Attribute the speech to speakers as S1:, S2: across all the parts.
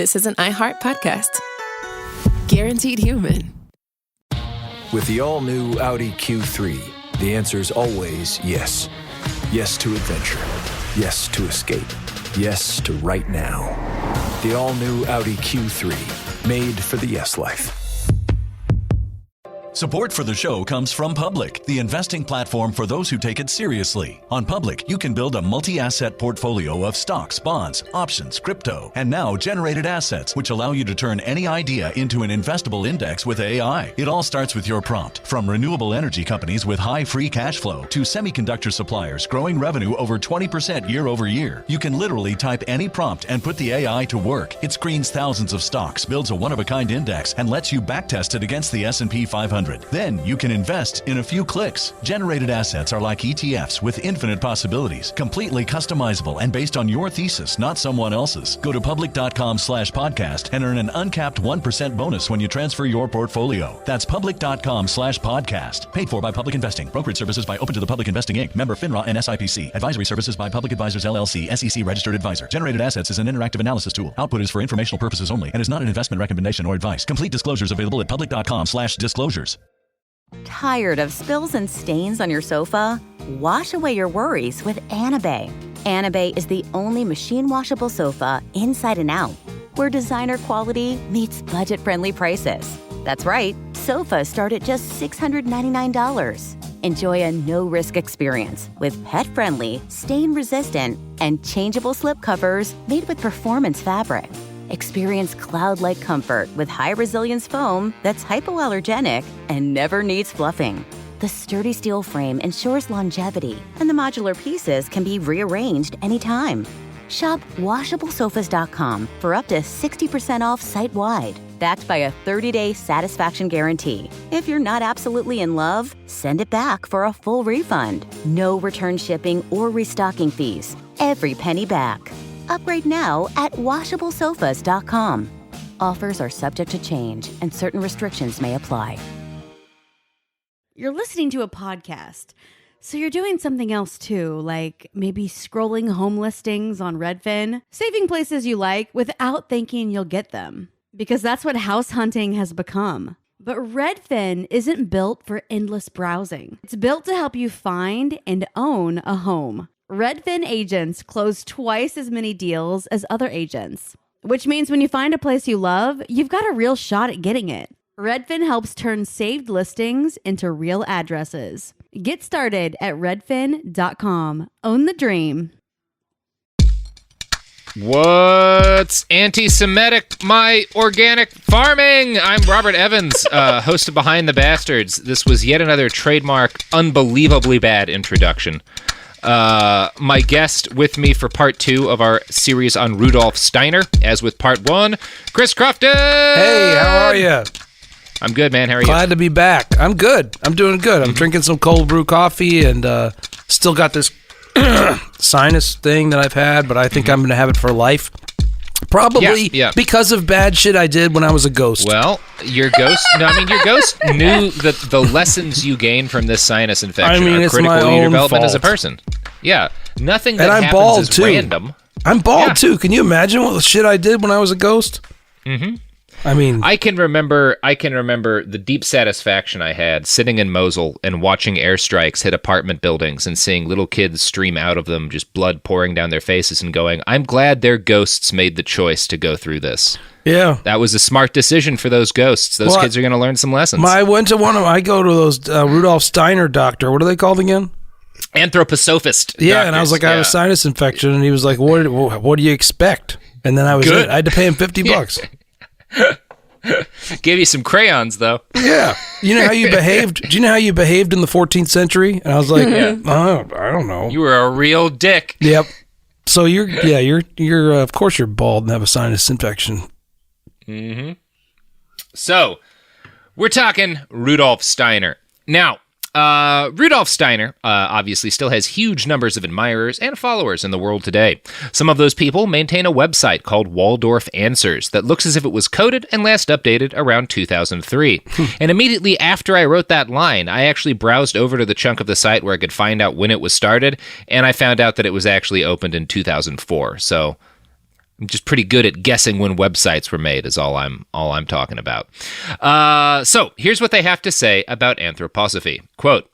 S1: this is an iHeart podcast. Guaranteed human.
S2: With the all-new Audi Q3, the answer is always yes. Yes to adventure. Yes to escape. Yes to right now. The all-new Audi Q3, made for the yes life.
S3: Support for the show comes from Public, the investing platform for those who take it seriously. On Public, you can build a multi-asset portfolio of stocks, bonds, options, crypto, and now generated assets, which allow you to turn any idea into an investable index with AI. It all starts with your prompt. From renewable energy companies with high free cash flow to semiconductor suppliers growing revenue over 20% year over year, you can literally type any prompt and put the AI to work. It screens thousands of stocks, builds a one-of-a-kind index, and lets you backtest it against the S&P 500. Then you can invest in a few clicks. Generated assets are like ETFs with infinite possibilities, completely customizable and based on your thesis, not someone else's. Go to public.com/podcast and earn an uncapped 1% bonus when you transfer your portfolio. That's public.com/podcast. Paid for by Public Investing. Brokerage services by Open to the Public Investing Inc. Member FINRA and SIPC. Advisory services by Public Advisors LLC, SEC registered advisor. Generated assets is an interactive analysis tool. Output is for informational purposes only and is not an investment recommendation or advice. Complete disclosures available at public.com/disclosures.
S4: Tired of spills and stains on your sofa? Wash away your worries with Anabay. Anabay is the only machine washable sofa inside and out, where designer quality meets budget-friendly prices. That's right, sofas start at just $699. Enjoy a no-risk experience with pet-friendly, stain-resistant, and changeable slip covers made with performance fabric. Experience cloud-like comfort with high-resilience foam that's hypoallergenic and never needs fluffing. The sturdy steel frame ensures longevity, and the modular pieces can be rearranged anytime. Shop WashableSofas.com for up to 60% off site-wide, backed by a 30-day satisfaction guarantee. If you're not absolutely in love, send it back for a full refund. No return shipping or restocking fees. Every penny back. Upgrade now at WashableSofas.com. Offers are subject to change, and certain restrictions may apply.
S5: You're listening to a podcast, so you're doing something else too, like maybe scrolling home listings on Redfin, saving places you like without thinking you'll get them, because that's what house hunting has become. But Redfin isn't built for endless browsing. It's built to help you find and own a home. Redfin agents close twice as many deals as other agents, which means when you find a place you love, you've got a real shot at getting it. Redfin helps turn saved listings into real addresses. Get started at redfin.com. Own the dream.
S6: What's anti-Semitic, my organic farming? I'm Robert Evans, host of Behind the Bastards. This was yet another trademark, unbelievably bad introduction. My guest with me for part 2 of our series on Rudolf Steiner, as with part 1, Chris Crofton!
S7: Hey, how are you?
S6: I'm good, man. How are you?
S7: Glad to be back. I'm good. I'm doing good. I'm drinking some cold brew coffee and still got this sinus thing that I've had, but I think I'm going to have it for life. Probably because of bad shit I did when I was a ghost.
S6: Well, your ghost knew the lessons you gained from this sinus infection are critical to your development as a person. Yeah, nothing that happens
S7: bald
S6: is
S7: too.
S6: random.
S7: I'm bald too. Can you imagine what the shit I did when I was a ghost?
S6: Mm-hmm.
S7: I mean,
S6: I can remember the deep satisfaction I had sitting in Mosul and watching airstrikes hit apartment buildings and seeing little kids stream out of them, just blood pouring down their faces, and going, I'm glad their ghosts made the choice to go through this.
S7: Yeah.
S6: That was a smart decision for those ghosts. Those kids are going to learn some lessons.
S7: I go to those Rudolf Steiner doctor. What are they called again?
S6: Anthroposophist.
S7: Yeah,
S6: doctors.
S7: and I was like, I have a sinus infection, and he was like, what do you expect? And then I had to pay him $50.
S6: Gave you some crayons, though.
S7: Yeah. You know how you behaved? Do you know how you behaved in the 14th century? And I was like, I don't know.
S6: You were a real dick.
S7: Yep. So you're of course you're bald and have a sinus infection.
S6: Mm-hmm. So, we're talking Rudolf Steiner. Now, Rudolf Steiner obviously still has huge numbers of admirers and followers in the world today. Some of those people maintain a website called Waldorf Answers that looks as if it was coded and last updated around 2003. And immediately after I wrote that line, I actually browsed over to the chunk of the site where I could find out when it was started, and I found out that it was actually opened in 2004. So I'm just pretty good at guessing when websites were made is all I'm talking about. So here's what they have to say about anthroposophy. Quote,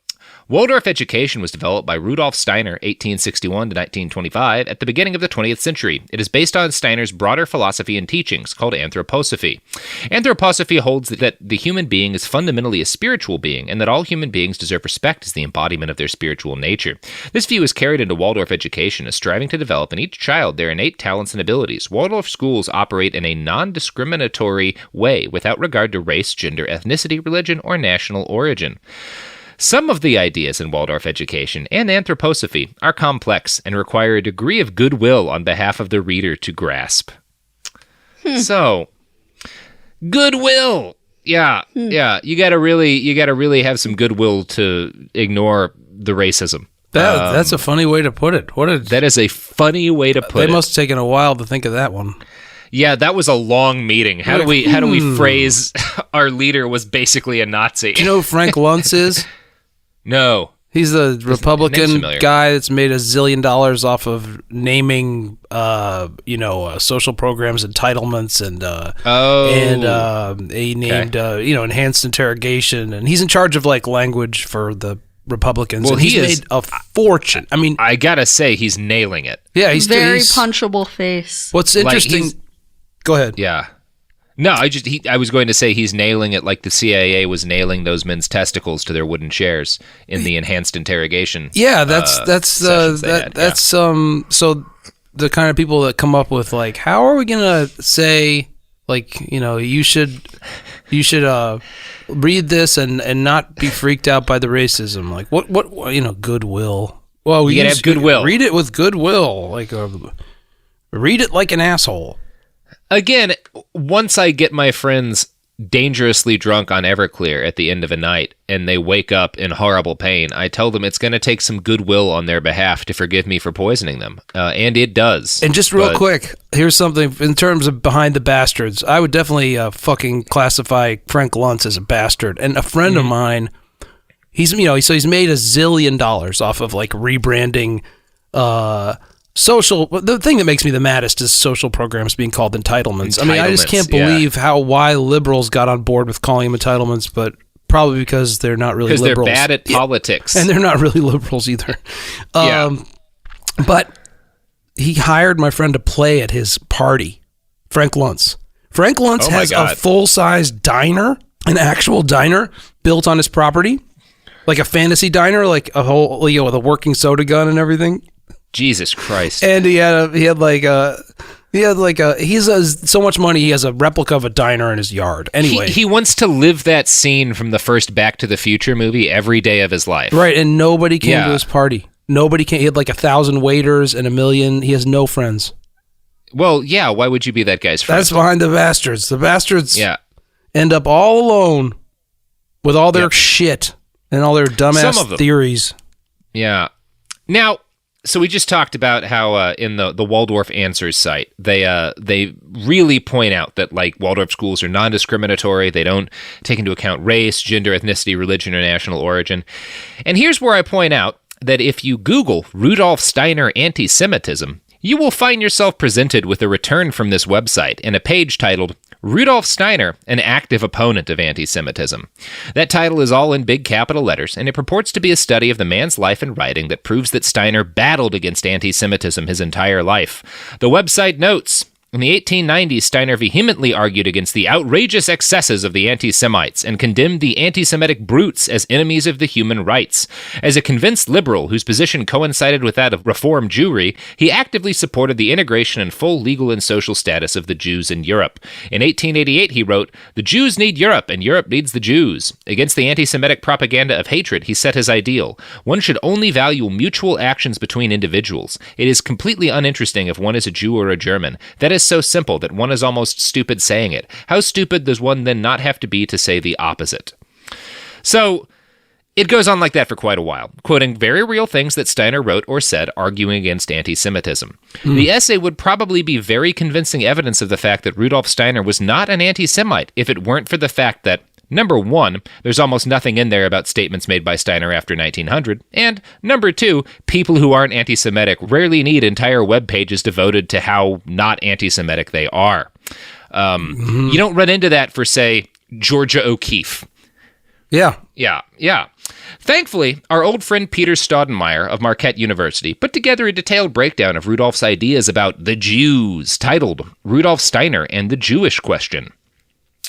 S6: Waldorf education was developed by Rudolf Steiner, 1861 to 1925, at the beginning of the 20th century. It is based on Steiner's broader philosophy and teachings, called anthroposophy. Anthroposophy holds that the human being is fundamentally a spiritual being, and that all human beings deserve respect as the embodiment of their spiritual nature. This view is carried into Waldorf education as striving to develop in each child their innate talents and abilities. Waldorf schools operate in a non-discriminatory way, without regard to race, gender, ethnicity, religion, or national origin. Some of the ideas in Waldorf education and anthroposophy are complex and require a degree of goodwill on behalf of the reader to grasp. So, goodwill. Yeah. You gotta really have some goodwill to ignore the racism.
S7: That's a funny way to put it.
S6: That is a funny way to put it.
S7: They must have taken a while to think of that one.
S6: Yeah, that was a long meeting. How do we phrase our leader was basically a Nazi?
S7: Do you know who Frank Luntz is?
S6: No.
S7: He's the Republican guy that's made $1 zillion off of naming, social programs, entitlements, and he named, enhanced interrogation, and he's in charge of like language for the Republicans.
S6: Well,
S7: he's made a fortune. I mean,
S6: I gotta say, he's nailing it.
S7: Yeah, he's
S8: very punchable face.
S7: What's interesting? Go ahead.
S6: Yeah. No, I was going to say he's nailing it like the CIA was nailing those men's testicles to their wooden chairs in the enhanced interrogation.
S7: Yeah, so the kind of people that come up with like, how are we gonna say like, you should read this and not be freaked out by the racism. Like what goodwill. Well,
S6: you gotta have goodwill.
S7: Read it with goodwill. Like read it like an asshole.
S6: Again, once I get my friends dangerously drunk on Everclear at the end of a night and they wake up in horrible pain, I tell them it's going to take some goodwill on their behalf to forgive me for poisoning them. And it does.
S7: And just real quick, here's something in terms of behind the bastards. I would definitely fucking classify Frank Luntz as a bastard. And a friend of mine, he's made $1 zillion off of like rebranding the thing that makes me the maddest is social programs being called entitlements. I mean, I just can't believe why liberals got on board with calling them entitlements, but probably because they're not really liberals.
S6: Because they're bad at politics.
S7: And they're not really liberals either. But he hired my friend to play at his party, Frank Luntz. Frank Luntz has a full-size diner, an actual diner built on his property, like a fantasy diner, like a whole, with a working soda gun and everything.
S6: Jesus Christ!
S7: And he has so much money. He has a replica of a diner in his yard. Anyway,
S6: he wants to live that scene from the first Back to the Future movie every day of his life.
S7: Right, and nobody came to his party. Nobody came. He had like 1,000 waiters and 1 million. He has no friends.
S6: Well, yeah. Why would you be that guy's friend?
S7: That's behind the bastards. The bastards end up all alone with all their shit and all their dumbass theories.
S6: Yeah. Now. So we just talked about how in the Waldorf Answers site, they really point out that like Waldorf schools are non-discriminatory. They don't take into account race, gender, ethnicity, religion, or national origin. And here's where I point out that if you Google Rudolf Steiner anti-Semitism, you will find yourself presented with a return from this website in a page titled Rudolf Steiner, an active opponent of anti-Semitism. That title is all in big capital letters, and it purports to be a study of the man's life and writing that proves that Steiner battled against anti-Semitism his entire life. The website notes, in the 1890s, Steiner vehemently argued against the outrageous excesses of the anti-Semites and condemned the anti-Semitic brutes as enemies of the human rights. As a convinced liberal whose position coincided with that of Reform Jewry, he actively supported the integration and full legal and social status of the Jews in Europe. In 1888, he wrote, "The Jews need Europe, and Europe needs the Jews." Against the anti-Semitic propaganda of hatred, he set his ideal. One should only value mutual actions between individuals. It is completely uninteresting if one is a Jew or a German. That is so simple that one is almost stupid saying it. How stupid does one then not have to be to say the opposite? So it goes on like that for quite a while, quoting very real things that Steiner wrote or said, arguing against anti-Semitism. The essay would probably be very convincing evidence of the fact that Rudolf Steiner was not an anti-Semite if it weren't for the fact that Number one, there's almost nothing in there about statements made by Steiner after 1900. And number two, people who aren't anti-Semitic rarely need entire web pages devoted to how not anti-Semitic they are. You don't run into that for, say, Georgia O'Keeffe.
S7: Yeah.
S6: Yeah. Thankfully, our old friend Peter Staudenmeier of Marquette University put together a detailed breakdown of Rudolf's ideas about the Jews, titled Rudolf Steiner and the Jewish Question.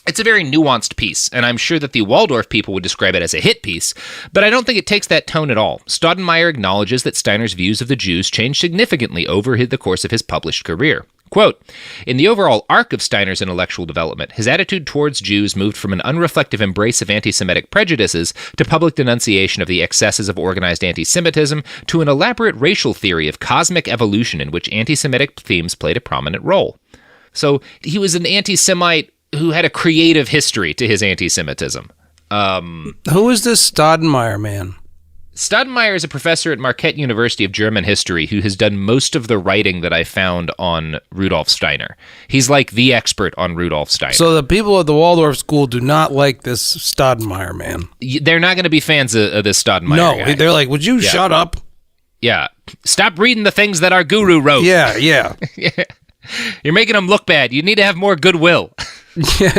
S6: It's a very nuanced piece, and I'm sure that the Waldorf people would describe it as a hit piece, but I don't think it takes that tone at all. Staudenmeier acknowledges that Steiner's views of the Jews changed significantly over the course of his published career. Quote, in the overall arc of Steiner's intellectual development, his attitude towards Jews moved from an unreflective embrace of anti-Semitic prejudices to public denunciation of the excesses of organized anti-Semitism to an elaborate racial theory of cosmic evolution in which anti-Semitic themes played a prominent role. So he was an anti-Semite who had a creative history to his anti-Semitism.
S7: Who is this Staudenmeier man?
S6: Staudenmeier is a professor at Marquette University of German History who has done most of the writing that I found on Rudolf Steiner. He's like the expert on Rudolf Steiner.
S7: So the people at the Waldorf school do not like this Staudenmeier man.
S6: They're not going to be fans of this Staudenmeier guy.
S7: They're like, would you shut up?
S6: Yeah. Stop reading the things that our guru wrote.
S7: Yeah.
S6: You're making them look bad. You need to have more goodwill.
S7: Yeah,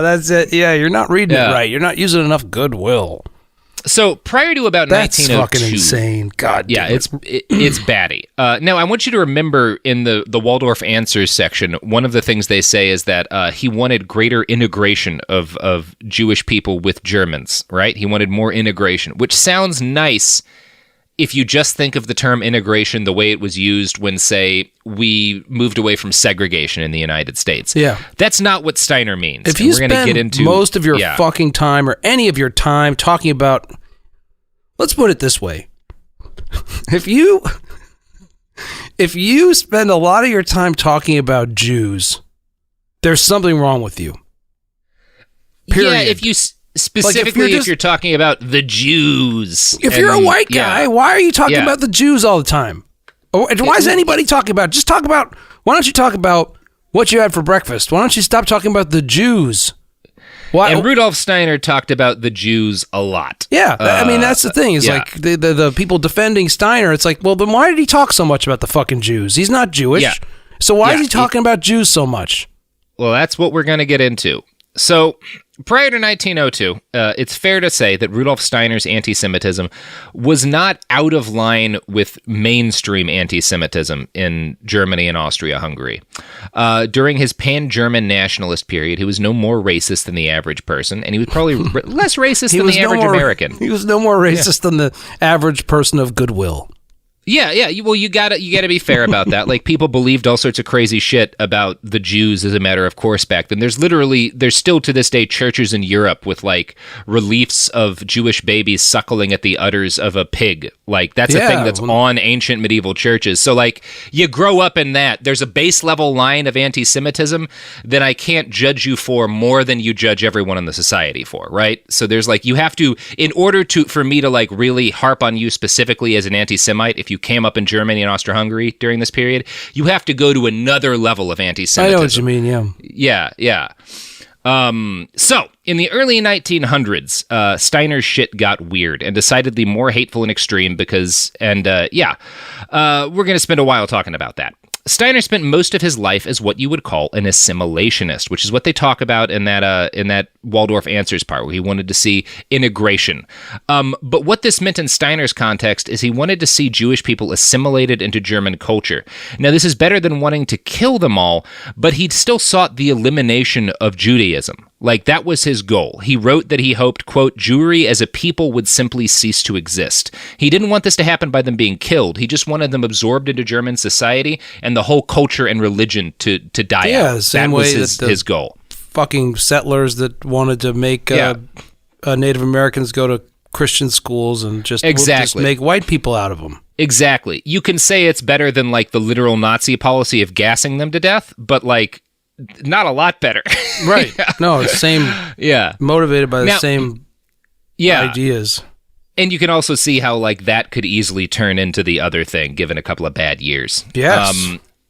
S7: that's it. Yeah, you're not reading it right. You're not using enough goodwill.
S6: So prior to about
S7: That's
S6: 1902,
S7: fucking insane. God damn
S6: it's batty. Now I want you to remember in the Waldorf Answers section, one of the things they say is that he wanted greater integration of Jewish people with Germans. Right? He wanted more integration, which sounds nice if you just think of the term integration the way it was used when, say, we moved away from segregation in the United States.
S7: Yeah.
S6: That's not what Steiner means.
S7: If you spend most of your fucking time or any of your time talking about, let's put it this way. If you spend a lot of your time talking about Jews, there's something wrong with you. Period.
S6: Yeah, if you... Specifically, if you're talking about the Jews.
S7: If you're a white guy, why are you talking about the Jews all the time? Why is anybody talking about? Just talk about. Why don't you talk about what you had for breakfast? Why don't you stop talking about the Jews? Why?
S6: And Rudolf Steiner talked about the Jews a lot.
S7: Yeah, I mean that's the thing. Is like the people defending Steiner. It's like, well, then why did he talk so much about the fucking Jews? He's not Jewish. Yeah. So why is he talking about Jews so much?
S6: Well, that's what we're going to get into. So, prior to 1902, it's fair to say that Rudolf Steiner's anti-Semitism was not out of line with mainstream anti-Semitism in Germany and Austria-Hungary. During his pan-German nationalist period, he was no more racist than the average person, and he was probably less racist than the average American.
S7: He was no more racist than the average person of goodwill.
S6: Yeah. Well, you gotta be fair about that. Like, people believed all sorts of crazy shit about the Jews as a matter of course back then. There's still to this day churches in Europe with like reliefs of Jewish babies suckling at the udders of a pig. Like, that's a thing that's on ancient medieval churches. So like, you grow up in that. There's a base level line of anti-Semitism that I can't judge you for more than you judge everyone in the society for, right? So there's like, you have to, in order for me to like really harp on you specifically as an anti-Semite, if you came up in Germany and Austria-Hungary during this period, you have to go to another level of anti-Semitism.
S7: I know what you mean,
S6: Yeah. So, in the early 1900s, Steiner's shit got weird and decidedly more hateful and extreme because, we're going to spend a while talking about that. Steiner spent most of his life as what you would call an assimilationist, which is what they talk about in that Waldorf Answers part, where he wanted to see integration. But what this meant in Steiner's context is he wanted to see Jewish people assimilated into German culture. Now, this is better than wanting to kill them all, but he still sought the elimination of Judaism. Like, that was his goal. He wrote that he hoped, quote, Jewry as a people would simply cease to exist. He didn't want this to happen by them being killed. He just wanted them absorbed into German society and the whole culture and religion to die out.
S7: The same way
S6: that was his goal.
S7: Fucking settlers that wanted to make Native Americans go to Christian schools and just make white people out of them.
S6: Exactly. You can say it's better than like the literal Nazi policy of gassing them to death, but like, not a lot better.
S7: Right. No, it's same.
S6: Yeah.
S7: Motivated by the same ideas.
S6: And you can also see how like that could easily turn into the other thing given a couple of bad years.
S7: Yes.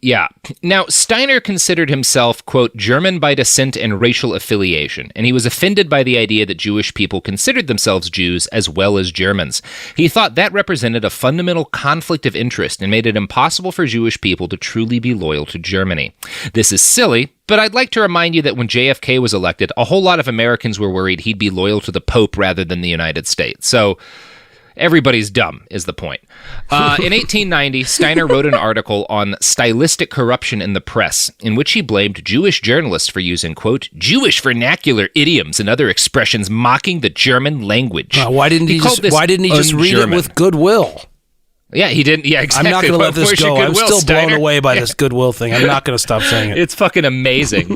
S6: Yeah. Now, Steiner considered himself, quote, German by descent and racial affiliation, and he was offended by the idea that Jewish people considered themselves Jews as well as Germans. He thought that represented a fundamental conflict of interest and made it impossible for Jewish people to truly be loyal to Germany. This is silly, but I'd like to remind you that when JFK was elected, a whole lot of Americans were worried he'd be loyal to the Pope rather than the United States. So everybody's dumb, is the point. In 1890, Steiner wrote an article on stylistic corruption in the press, in which he blamed Jewish journalists for using, quote, Jewish vernacular idioms and other expressions mocking the German language.
S7: Why didn't he just read it with goodwill?
S6: Yeah, he didn't. Yeah, exactly.
S7: I'm not going to let this go. I'm still blown away by this goodwill thing. I'm not going to stop saying it.
S6: It's fucking amazing.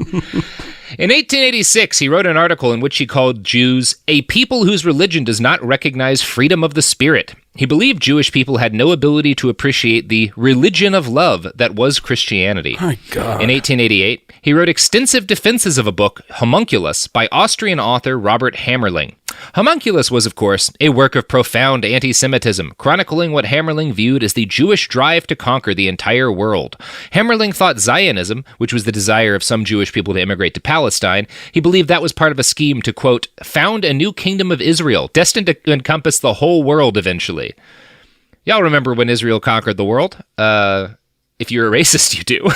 S6: In 1886, he wrote an article in which he called Jews a people whose religion does not recognize freedom of the spirit. He believed Jewish people had no ability to appreciate the religion of love that was Christianity.
S7: My God.
S6: In 1888, he wrote extensive defenses of a book, Homunculus, by Austrian author Robert Hammerling. Homunculus was, of course, a work of profound anti-Semitism, chronicling what Hammerling viewed as the Jewish drive to conquer the entire world. Hammerling thought Zionism, which was the desire of some Jewish people to immigrate to Palestine, he believed that was part of a scheme to, quote, found a new kingdom of Israel, destined to encompass the whole world eventually. Y'all remember when Israel conquered the world? If you're a racist, you do.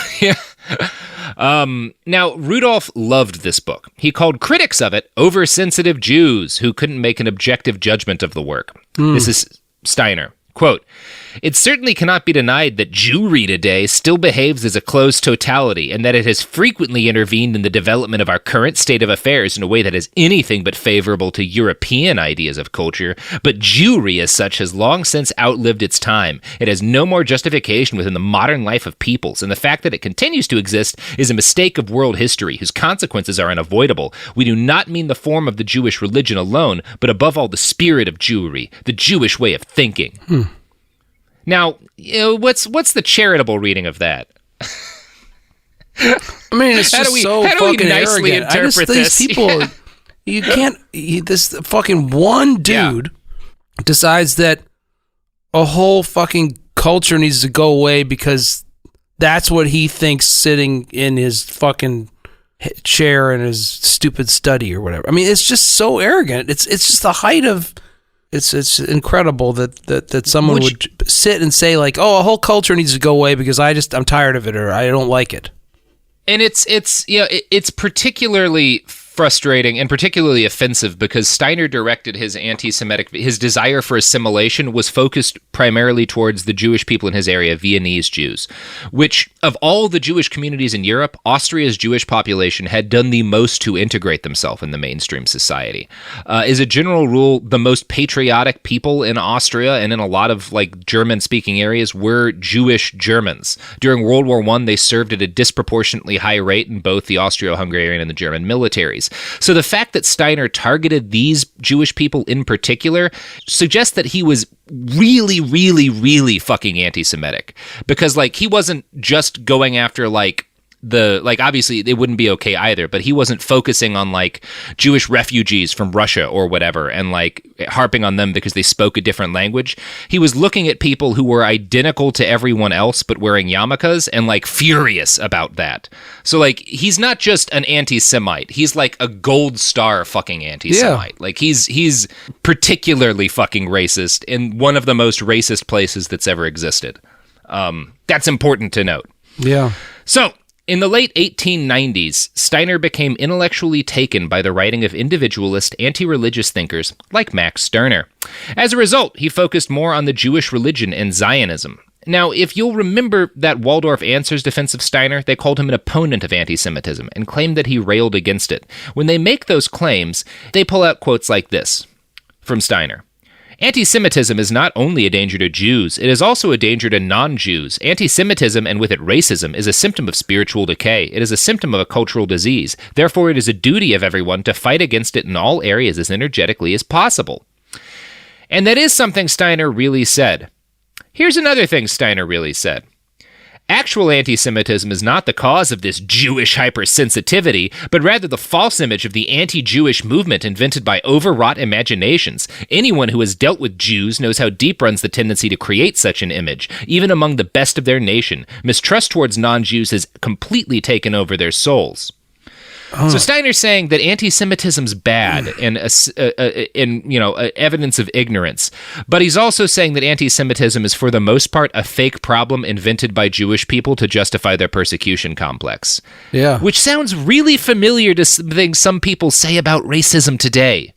S6: Now, Rudolf loved this book. He called critics of it oversensitive Jews who couldn't make an objective judgment of the work. This is Steiner. Quote, it certainly cannot be denied that Jewry today still behaves as a closed totality and that it has frequently intervened in the development of our current state of affairs in a way that is anything but favorable to European ideas of culture. But Jewry as such has long since outlived its time. It has no more justification within the modern life of peoples, and the fact that it continues to exist is a mistake of world history whose consequences are unavoidable. We do not mean the form of the Jewish religion alone, but above all the spirit of Jewry, the Jewish way of thinking. Now, what's the charitable reading of that?
S7: I mean, it's just so fucking arrogant.
S6: Interpret
S7: these people, you can't. This fucking one dude decides that a whole fucking culture needs to go away because that's what he thinks sitting in his fucking chair in his stupid study or whatever. I mean, it's just so arrogant. It's just the height of. It's incredible that someone would sit and say like, oh, a whole culture needs to go away because I'm tired of it or I don't like it.
S6: And it's particularly frustrating and particularly offensive because Steiner directed his his desire for assimilation was focused primarily towards the Jewish people in his area, Viennese Jews, which of all the Jewish communities in Europe, Austria's Jewish population had done the most to integrate themselves in the mainstream society. As a general rule, the most patriotic people in Austria and in a lot of like German-speaking areas were Jewish Germans. During World War I, they served at a disproportionately high rate in both the Austro-Hungarian and the German militaries. So the fact that Steiner targeted these Jewish people in particular suggests that he was really, really, really fucking anti-Semitic. Because, like, he wasn't just going after, like, obviously it wouldn't be okay either, but he wasn't focusing on like Jewish refugees from Russia or whatever and like harping on them because they spoke a different language. He was looking at people who were identical to everyone else but wearing yarmulkes and like furious about that. So like he's not just an anti-Semite, he's like a gold star fucking anti-Semite. Yeah. Like he's particularly fucking racist in one of the most racist places that's ever existed. That's important to note.
S7: Yeah.
S6: So in the late 1890s, Steiner became intellectually taken by the writing of individualist, anti-religious thinkers like Max Stirner. As a result, he focused more on the Jewish religion and Zionism. Now, if you'll remember that Waldorf Answers defense of Steiner, they called him an opponent of anti-Semitism and claimed that he railed against it. When they make those claims, they pull out quotes like this from Steiner. Anti-Semitism is not only a danger to Jews, it is also a danger to non-Jews. Anti-Semitism, and with it racism, is a symptom of spiritual decay. It is a symptom of a cultural disease. Therefore, it is a duty of everyone to fight against it in all areas as energetically as possible. And that is something Steiner really said. Here's another thing Steiner really said. Actual anti-Semitism is not the cause of this Jewish hypersensitivity, but rather the false image of the anti-Jewish movement invented by overwrought imaginations. Anyone who has dealt with Jews knows how deep runs the tendency to create such an image, even among the best of their nation. Mistrust towards non-Jews has completely taken over their souls. So Steiner's saying that anti-Semitism's bad and evidence of ignorance, but he's also saying that anti-Semitism is for the most part a fake problem invented by Jewish people to justify their persecution complex.
S7: Yeah.
S6: Which sounds really familiar to things some people say about racism today.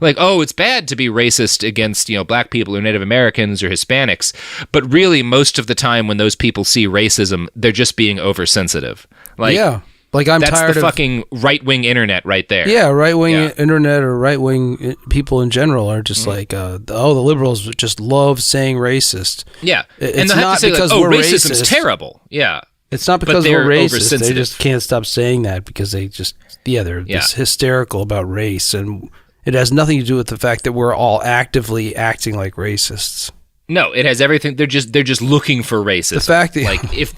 S6: Like, oh, it's bad to be racist against, black people or Native Americans or Hispanics, but really most of the time when those people see racism, they're just being oversensitive. Like,
S7: yeah. Like, I'm
S6: that's
S7: tired of...
S6: That's the fucking right-wing internet right there.
S7: Yeah, right-wing internet or right-wing people in general are just like, the liberals just love saying racist.
S6: Yeah.
S7: It's
S6: and they'll have
S7: not
S6: to say,
S7: because
S6: like,
S7: we're
S6: racism's
S7: racist.
S6: terrible. Yeah.
S7: It's not because we're racist. They just can't stop saying that because they just, they're just hysterical about race. And it has nothing to do with the fact that we're all actively acting like racists.
S6: No, it has everything. They're just looking for racism.
S7: The fact that...
S6: Like, if...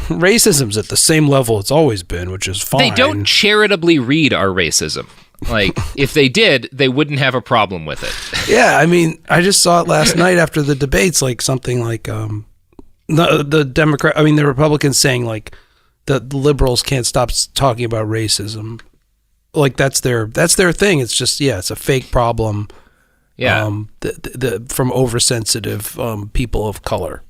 S7: Racism's at the same level it's always been, which is fine.
S6: They don't charitably read our racism. Like, if they did, they wouldn't have a problem with it.
S7: Yeah, I mean, I just saw it last night after the debates, like something like the Republicans saying like the liberals can't stop talking about racism. Like that's their thing. It's just it's a fake problem.
S6: Yeah,
S7: from oversensitive people of color.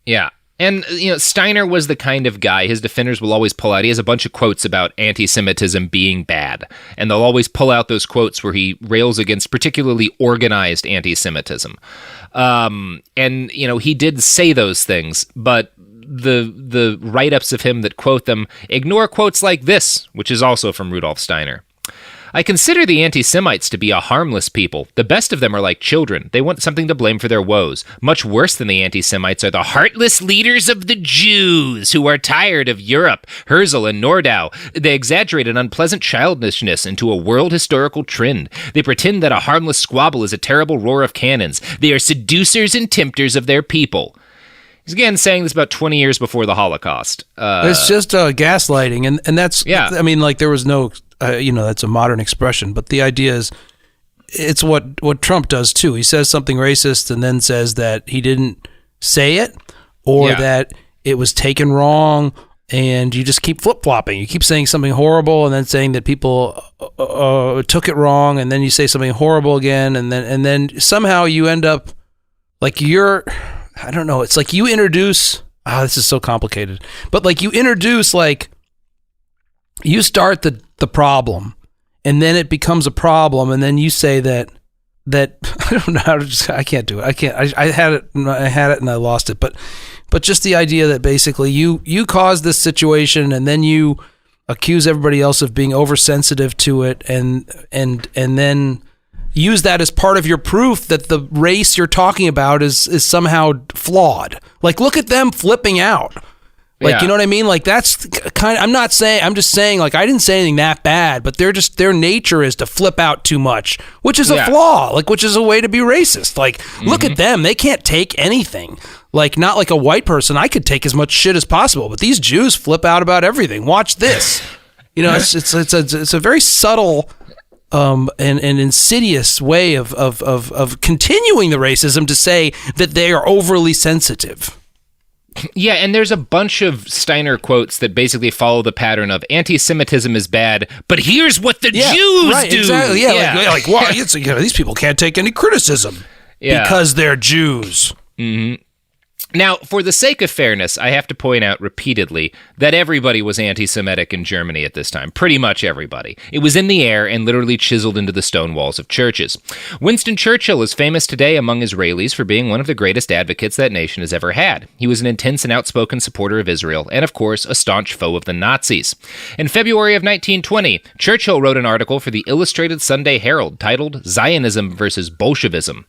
S6: Yeah. And, Steiner was the kind of guy, his defenders will always pull out, he has a bunch of quotes about anti-Semitism being bad, and they'll always pull out those quotes where he rails against particularly organized anti-Semitism. And, he did say those things, but the write-ups of him that quote them ignore quotes like this, which is also from Rudolf Steiner. I consider the anti-Semites to be a harmless people. The best of them are like children. They want something to blame for their woes. Much worse than the anti-Semites are the heartless leaders of the Jews, who are tired of Europe, Herzl and Nordau. They exaggerate an unpleasant childishness into a world historical trend. They pretend that a harmless squabble is a terrible roar of cannons. They are seducers and tempters of their people. He's again saying this about 20 years before the Holocaust.
S7: It's just gaslighting, and that's, I mean, like there was no... that's a modern expression, but the idea is it's what Trump does too. He says something racist and then says that he didn't say it or that it was taken wrong, and you just keep flip-flopping. You keep saying something horrible and then saying that people took it wrong, and then you say something horrible again, and then somehow you end up like I don't know, it's like you introduce, this is so complicated, but like you introduce like you start the problem, and then it becomes a problem, and then you say that I don't know how to I can't do it. I had it and I lost it, but just the idea that basically you caused this situation, and then you accuse everybody else of being oversensitive to it, and then use that as part of your proof that the race you're talking about is somehow flawed. Like, look at them flipping out. Like, you know what I mean? Like, that's kind of, I'm just saying, like, I didn't say anything that bad, but their nature is to flip out too much, which is a flaw, like, which is a way to be racist. Like, look at them. They can't take anything. Like, not like a white person. I could take as much shit as possible, but these Jews flip out about everything. Watch this. It's a very subtle and insidious way of continuing the racism to say that they are overly sensitive.
S6: Yeah, and there's a bunch of Steiner quotes that basically follow the pattern of anti-Semitism is bad, but here's what the Jews do.
S7: Exactly. Yeah. Like well, these people can't take any criticism because they're Jews.
S6: Mm-hmm. Now, for the sake of fairness, I have to point out repeatedly that everybody was anti-Semitic in Germany at this time. Pretty much everybody. It was in the air and literally chiseled into the stone walls of churches. Winston Churchill is famous today among Israelis for being one of the greatest advocates that nation has ever had. He was an intense and outspoken supporter of Israel, and of course, a staunch foe of the Nazis. In February of 1920, Churchill wrote an article for the Illustrated Sunday Herald titled Zionism versus Bolshevism.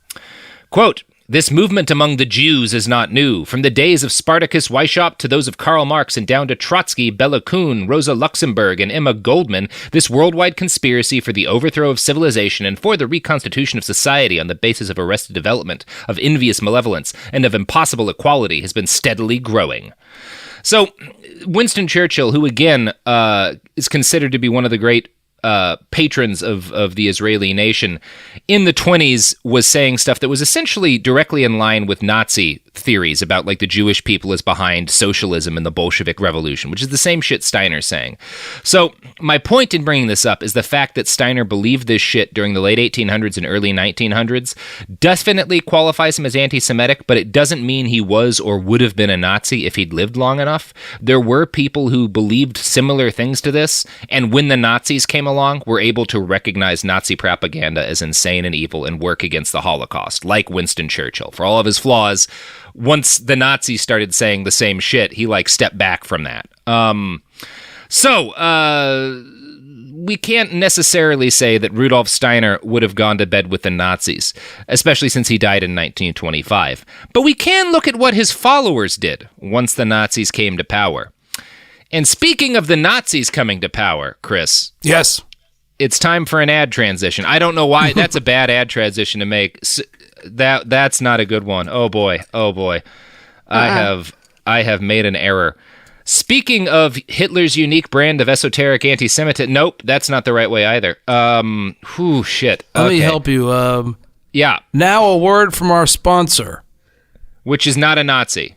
S6: Quote, This movement among the Jews is not new. From the days of Spartacus Weishaupt to those of Karl Marx and down to Trotsky, Bela Kun, Rosa Luxemburg, and Emma Goldman, this worldwide conspiracy for the overthrow of civilization and for the reconstitution of society on the basis of arrested development, of envious malevolence, and of impossible equality has been steadily growing. So, Winston Churchill, who again is considered to be one of the great patrons of the Israeli nation, in the 1920s was saying stuff that was essentially directly in line with Nazi theories about like the Jewish people is behind socialism and the Bolshevik Revolution, which is the same shit Steiner's saying. So my point in bringing this up is the fact that Steiner believed this shit during the late 1800s and early 1900s definitely qualifies him as anti-Semitic, but it doesn't mean he was or would have been a Nazi if he'd lived long enough. There were people who believed similar things to this, and when the Nazis came along, were able to recognize Nazi propaganda as insane and evil and work against the Holocaust, like Winston Churchill. For all of his flaws, once the Nazis started saying the same shit, he like stepped back from that. We can't necessarily say that Rudolf Steiner would have gone to bed with the Nazis, especially since he died in 1925. But we can look at what his followers did once the Nazis came to power. And speaking of the Nazis coming to power, Chris.
S7: Yes.
S6: It's time for an ad transition. I don't know why. That's a bad ad transition to make. That's not a good one. Oh boy. I have made an error. Speaking of Hitler's unique brand of esoteric anti-Semitism, nope, that's not the right way either. Shit.
S7: Let me help you.
S6: Yeah.
S7: Now a word from our sponsor,
S6: which is not a Nazi.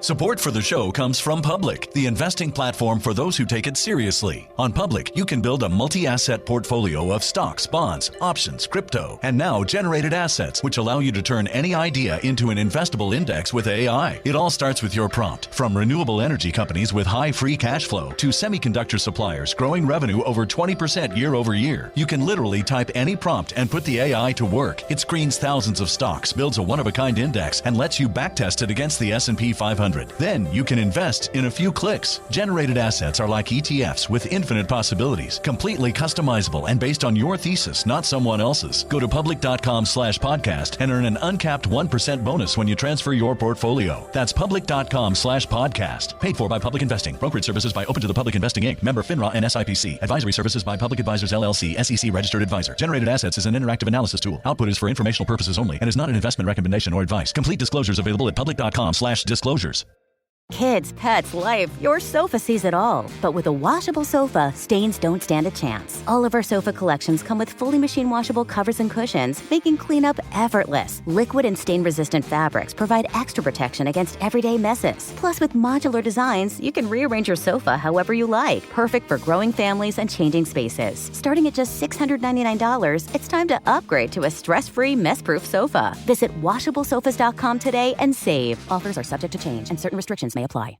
S3: Support for the show comes from Public, the investing platform for those who take it seriously. On Public, you can build a multi-asset portfolio of stocks, bonds, options, crypto, and now generated assets, which allow you to turn any idea into an investable index with AI. It all starts with your prompt. From renewable energy companies with high free cash flow to semiconductor suppliers growing revenue over 20% year over year, you can literally type any prompt and put the AI to work. It screens thousands of stocks, builds a one-of-a-kind index, and lets you backtest it against the S&P 500. Then you can invest in a few clicks. Generated assets are like ETFs with infinite possibilities, completely customizable and based on your thesis, not someone else's. Go to public.com/podcast and earn an uncapped 1% bonus when you transfer your portfolio. That's public.com/podcast. Paid for by Public Investing. Brokerage services by Open to the Public Investing Inc. Member FINRA and SIPC. Advisory services by Public Advisors LLC, SEC registered advisor. Generated assets is an interactive analysis tool. Output is for informational purposes only and is not an investment recommendation or advice. Complete disclosures available at public.com/disclosures.
S4: Kids, pets, life, your sofa sees it all. But with a washable sofa, stains don't stand a chance. All of our sofa collections come with fully machine washable covers and cushions, making cleanup effortless. Liquid and stain-resistant fabrics provide extra protection against everyday messes. Plus, with modular designs, you can rearrange your sofa however you like. Perfect for growing families and changing spaces. Starting at just $699, it's time to upgrade to a stress-free, mess-proof sofa. Visit washablesofas.com today and save. Offers are subject to change and certain restrictions may apply.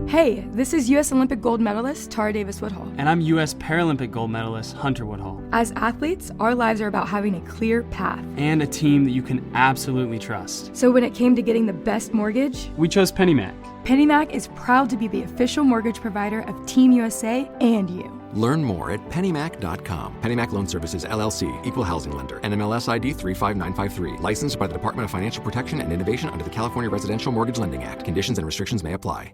S9: Hey, this is U.S. Olympic gold medalist Tara Davis Woodhull.
S10: And I'm U.S. Paralympic gold medalist Hunter Woodhull.
S9: As athletes, our lives are about having a clear path.
S10: And a team that you can absolutely trust.
S9: So when it came to getting the best mortgage,
S10: we chose PennyMac.
S9: PennyMac is proud to be the official mortgage provider of Team USA and you.
S11: Learn more at pennymac.com. PennyMac Loan Services, LLC, Equal Housing Lender, NMLS ID 35953. Licensed by the Department of Financial Protection and Innovation under the California Residential Mortgage Lending Act. Conditions and restrictions may apply.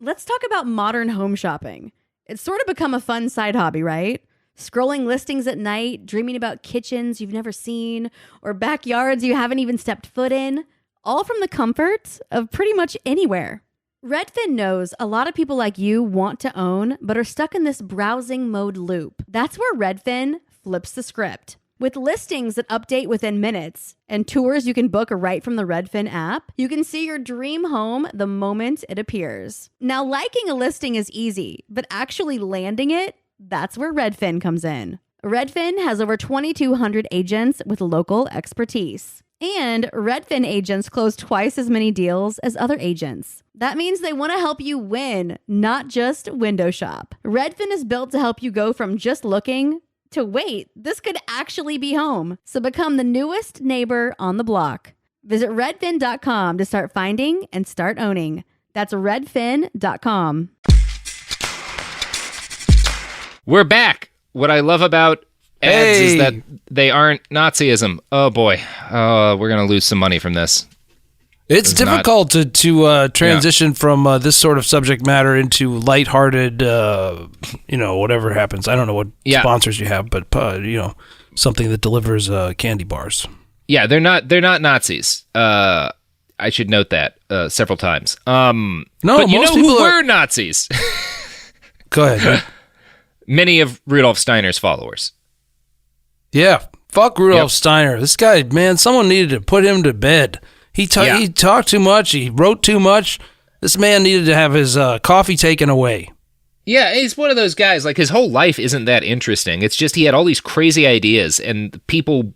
S5: Let's talk about modern home shopping. It's sort of become a fun side hobby, right? Scrolling listings at night, dreaming about kitchens you've never seen, or backyards you haven't even stepped foot in, all from the comfort of pretty much anywhere. Redfin knows a lot of people like you want to own, but are stuck in this browsing mode loop. That's where Redfin flips the script. With listings that update within minutes and tours you can book right from the Redfin app, you can see your dream home the moment it appears. Now, liking a listing is easy, but actually landing it, that's where Redfin comes in. Redfin has over 2,200 agents with local expertise. And Redfin agents close twice as many deals as other agents. That means they want to help you win, not just window shop. Redfin is built to help you go from just looking to wait, this could actually be home. So become the newest neighbor on the block. Visit redfin.com to start finding and start owning. That's redfin.com.
S6: We're back. What I love about adds is that they aren't Nazism. Oh boy, we're gonna lose some money from this.
S7: It's difficult to transition from this sort of subject matter into lighthearted, whatever happens. I don't know what sponsors you have, but something that delivers candy bars.
S6: Yeah, they're not Nazis. I should note that several times. No, but you know who were Nazis?
S7: Go ahead.
S6: Many of Rudolf Steiner's followers.
S7: Yeah, fuck Rudolf Steiner. This guy, man, someone needed to put him to bed. He talked too much. He wrote too much. This man needed to have his coffee taken away.
S6: Yeah, he's one of those guys, like, his whole life isn't that interesting. It's just he had all these crazy ideas, and people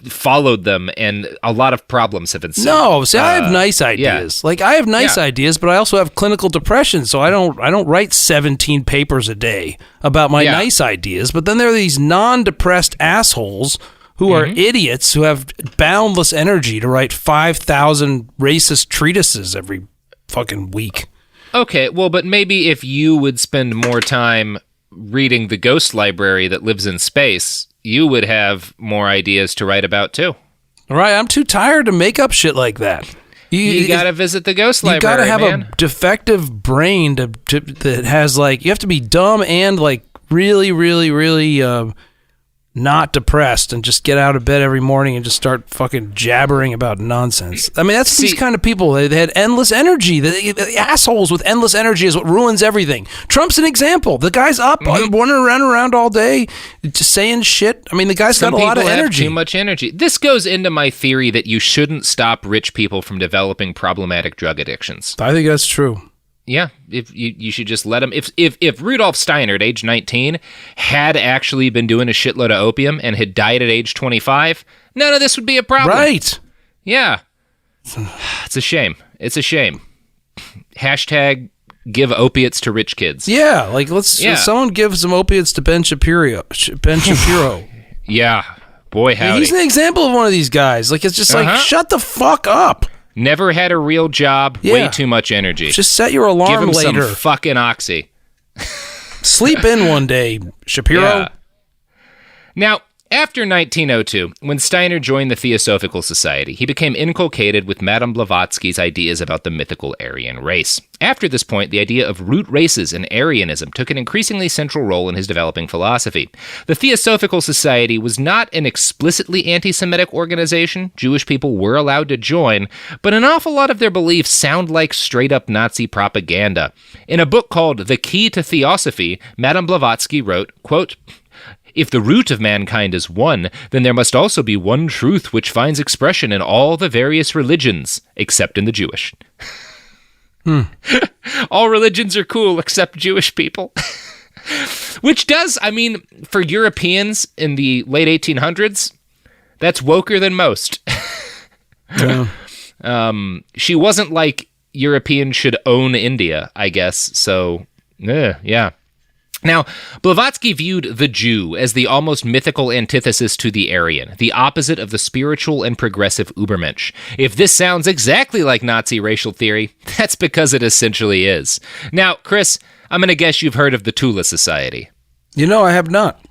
S6: followed them, and a lot of problems have ensued.
S7: No, see, I have nice ideas. Yeah. Like, I have nice ideas, but I also have clinical depression, so I don't write 17 papers a day about my nice ideas. But then there are these non-depressed assholes who are idiots who have boundless energy to write 5,000 racist treatises every fucking week.
S6: Okay, well, but maybe if you would spend more time reading the ghost library that lives in space, you would have more ideas to write about, too.
S7: All right, I'm too tired to make up shit like that.
S6: You gotta visit the ghost library,
S7: you gotta have a defective brain that has, like, you have to be dumb and, like, really, really, really not depressed and just get out of bed every morning and just start fucking jabbering about nonsense. I mean, that's these kind of people. They had endless energy. The assholes with endless energy is what ruins everything. Trump's an example. The guy's up, wandering around all day, just saying shit. I mean, the guy's got a lot of energy.
S6: Too much energy. This goes into my theory that you shouldn't stop rich people from developing problematic drug addictions.
S7: I think that's true.
S6: Yeah, if you should just let him. If Rudolf Steiner at age 19 had actually been doing a shitload of opium and had died at age 25, none of this would be a problem.
S7: Right.
S6: Yeah. It's a shame. It's a shame. Hashtag give opiates to rich kids.
S7: Yeah, like someone give some opiates to Ben Shapiro.
S6: Yeah. Boy, howdy.
S7: He's an example of one of these guys. Like, it's just like, shut the fuck up.
S6: Never had a real job, way too much energy.
S7: Just set your alarm later.
S6: Give him some fucking oxy.
S7: Sleep in one day, Shapiro.
S6: Yeah. Now, after 1902, when Steiner joined the Theosophical Society, he became inculcated with Madame Blavatsky's ideas about the mythical Aryan race. After this point, the idea of root races and Aryanism took an increasingly central role in his developing philosophy. The Theosophical Society was not an explicitly anti-Semitic organization. Jewish people were allowed to join, but an awful lot of their beliefs sound like straight-up Nazi propaganda. In a book called The Key to Theosophy, Madame Blavatsky wrote, quote, "If the root of mankind is one, then there must also be one truth which finds expression in all the various religions, except in the Jewish." All religions are cool except Jewish people. Which does, I mean, for Europeans in the late 1800s, that's woker than most. She wasn't like Europeans should own India, I guess, so, yeah. Now, Blavatsky viewed the Jew as the almost mythical antithesis to the Aryan, the opposite of the spiritual and progressive Übermensch. If this sounds exactly like Nazi racial theory, that's because it essentially is. Now, Chris, I'm going to guess you've heard of the Thule Society.
S7: You know, I have not.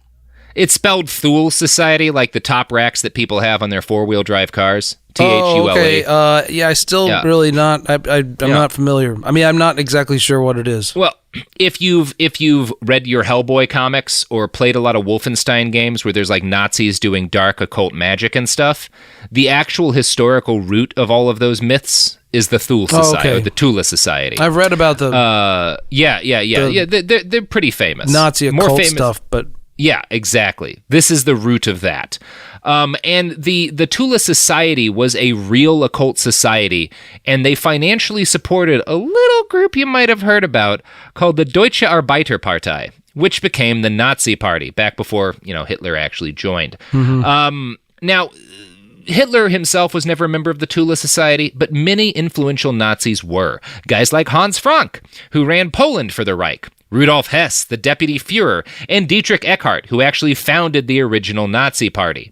S6: It's spelled Thule Society, like the top racks that people have on their four-wheel drive cars. Thule.
S7: Okay. I still really not. I'm not familiar. I mean, I'm not exactly sure what it is.
S6: Well, if you've read your Hellboy comics or played a lot of Wolfenstein games where there's like Nazis doing dark occult magic and stuff, the actual historical root of all of those myths is the Thule Society, or the Thule Society.
S7: I've read about the.
S6: They're pretty famous.
S7: Nazi occult stuff, but.
S6: Yeah, exactly. This is the root of that. And the Thule Society was a real occult society, and they financially supported a little group you might have heard about called the Deutsche Arbeiterpartei, which became the Nazi Party back before, Hitler actually joined. Now, Hitler himself was never a member of the Thule Society, but many influential Nazis were. Guys like Hans Frank, who ran Poland for the Reich, Rudolf Hess, the deputy Führer, and Dietrich Eckart, who actually founded the original Nazi Party.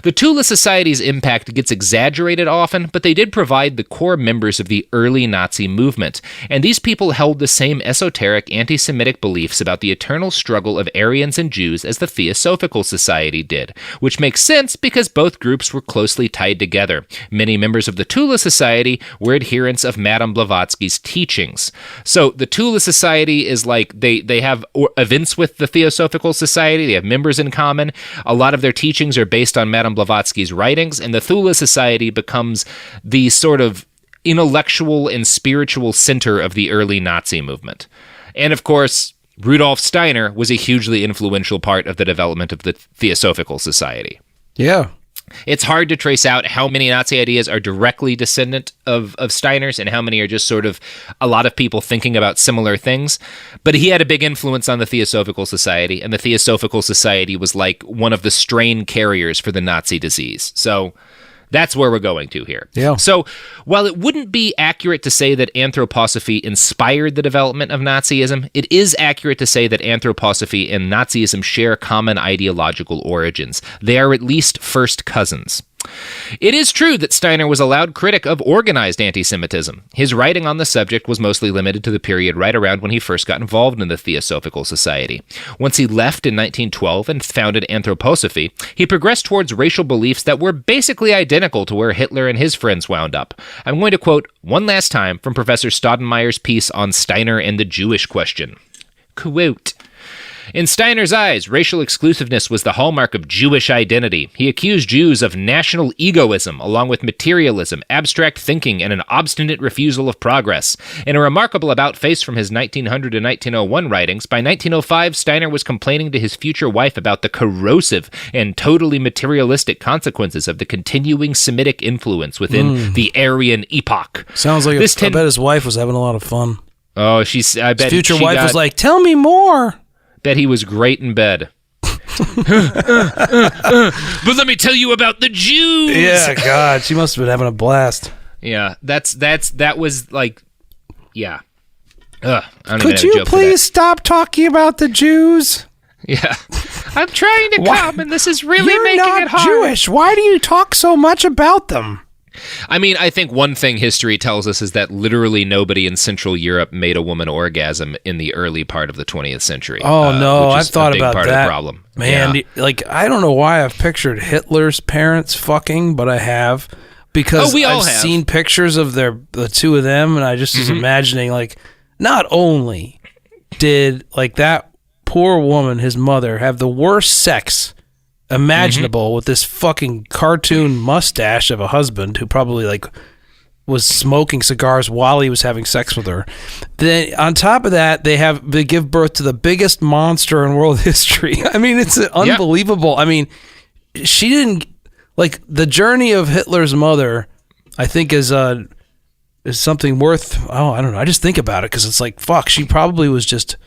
S6: The Tula Society's impact gets exaggerated often, but they did provide the core members of the early Nazi movement, and these people held the same esoteric anti-Semitic beliefs about the eternal struggle of Aryans and Jews as the Theosophical Society did, which makes sense because both groups were closely tied together. Many members of the Tula Society were adherents of Madame Blavatsky's teachings. So the Tula Society is like, they have events with the Theosophical Society, they have members in common, a lot of their teachings are based on Madame Blavatsky's writings, and the Thule Society becomes the sort of intellectual and spiritual center of the early Nazi movement. And of course, Rudolf Steiner was a hugely influential part of the development of the Theosophical Society.
S7: Yeah.
S6: It's hard to trace out how many Nazi ideas are directly descendant of Steiner's and how many are just sort of a lot of people thinking about similar things. But he had a big influence on the Theosophical Society, and the Theosophical Society was like one of the strain carriers for the Nazi disease. So that's where we're going to here.
S7: Yeah.
S6: So while it wouldn't be accurate to say that anthroposophy inspired the development of Nazism, it is accurate to say that anthroposophy and Nazism share common ideological origins. They are at least first cousins. It is true that Steiner was a loud critic of organized anti-Semitism. His writing on the subject was mostly limited to the period right around when he first got involved in the Theosophical Society. Once he left in 1912 and founded Anthroposophy, he progressed towards racial beliefs that were basically identical to where Hitler and his friends wound up. I'm going to quote one last time from Professor Staudenmayer's piece on Steiner and the Jewish question. Quote, "In Steiner's eyes, racial exclusiveness was the hallmark of Jewish identity. He accused Jews of national egoism, along with materialism, abstract thinking, and an obstinate refusal of progress. In a remarkable about-face from his 1900 to 1901 writings, by 1905, Steiner was complaining to his future wife about the corrosive and totally materialistic consequences of the continuing Semitic influence within the Aryan epoch."
S7: Sounds like I bet his wife was having a lot of fun.
S6: Oh, I bet
S7: his future wife was like, "Tell me more."
S6: Bet he was great in bed. But let me tell you about the Jews.
S7: Yeah, God, she must have been having a blast.
S6: Yeah, that was like, yeah.
S7: Could you please stop talking about the Jews?
S6: Yeah, I'm trying to come, and this is really making it hard.
S7: You're not Jewish. Why do you talk so much about them?
S6: I mean, I think one thing history tells us is that literally nobody in Central Europe made a woman orgasm in the early part of the 20th century.
S7: Oh, no, I've thought about
S6: part
S7: that.
S6: Of the problem.
S7: Man, like, I don't know why I've pictured Hitler's parents fucking, but I have. Because I've seen pictures of the two of them, and I just was imagining, like, not only did, like, that poor woman, his mother, have the worst sex imaginable with this fucking cartoon mustache of a husband who probably like was smoking cigars while he was having sex with her. Then on top of that, they give birth to the biggest monster in world history. I mean, it's unbelievable. I mean, she didn't like the journey of Hitler's mother. I think is something worth. Oh, I don't know. I just think about it because it's like fuck. She probably was just.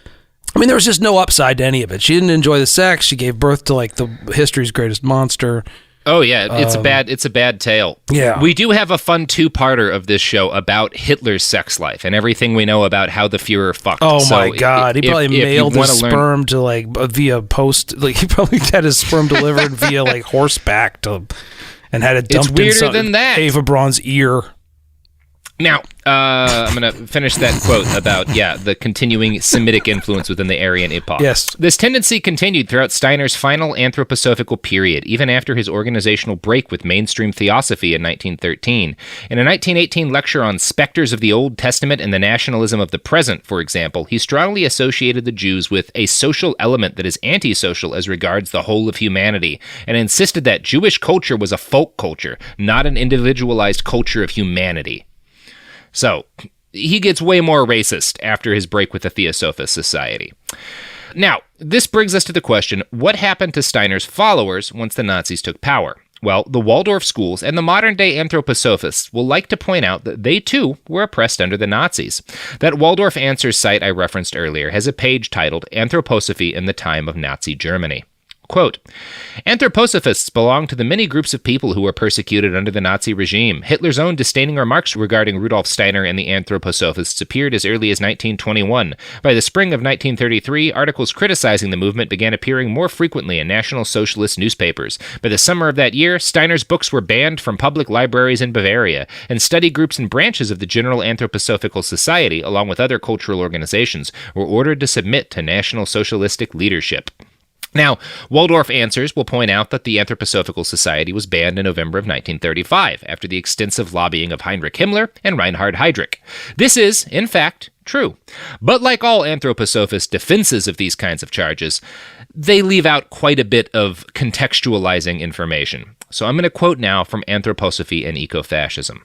S7: I mean, there was just no upside to any of it. She didn't enjoy the sex. She gave birth to like the history's greatest monster.
S6: Oh yeah, it's a bad tale.
S7: Yeah,
S6: we do have a fun two-parter of this show about Hitler's sex life and everything we know about how the Führer fucked.
S7: Oh my God, he probably mailed his sperm to like via post. Like he probably had his sperm delivered via like horseback and had it dumped in Ava Braun's ear.
S6: Now, I'm going to finish that quote about, the continuing Semitic influence within the Aryan epoch.
S7: Yes.
S6: This tendency continued throughout Steiner's final anthroposophical period, even after his organizational break with mainstream theosophy in 1913. In a 1918 lecture on specters of the Old Testament and the nationalism of the present, for example, he strongly associated the Jews with a social element that is antisocial as regards the whole of humanity, and insisted that Jewish culture was a folk culture, not an individualized culture of humanity. So, he gets way more racist after his break with the Theosophist Society. Now, this brings us to the question, what happened to Steiner's followers once the Nazis took power? Well, the Waldorf schools and the modern-day anthroposophists will like to point out that they, too, were oppressed under the Nazis. That Waldorf Answers site I referenced earlier has a page titled Anthroposophy in the Time of Nazi Germany. Quote, anthroposophists belong to the many groups of people who were persecuted under the Nazi regime. Hitler's own disdaining remarks regarding Rudolf Steiner and the anthroposophists appeared as early as 1921. By the spring of 1933, articles criticizing the movement began appearing more frequently in National Socialist newspapers. By the summer of that year, Steiner's books were banned from public libraries in Bavaria, and study groups and branches of the General Anthroposophical Society, along with other cultural organizations, were ordered to submit to National Socialistic leadership. Now, Waldorf Answers will point out that the Anthroposophical Society was banned in November of 1935 after the extensive lobbying of Heinrich Himmler and Reinhard Heydrich. This is, in fact, true. But like all anthroposophist defenses of these kinds of charges, they leave out quite a bit of contextualizing information. So I'm going to quote now from Anthroposophy and Ecofascism.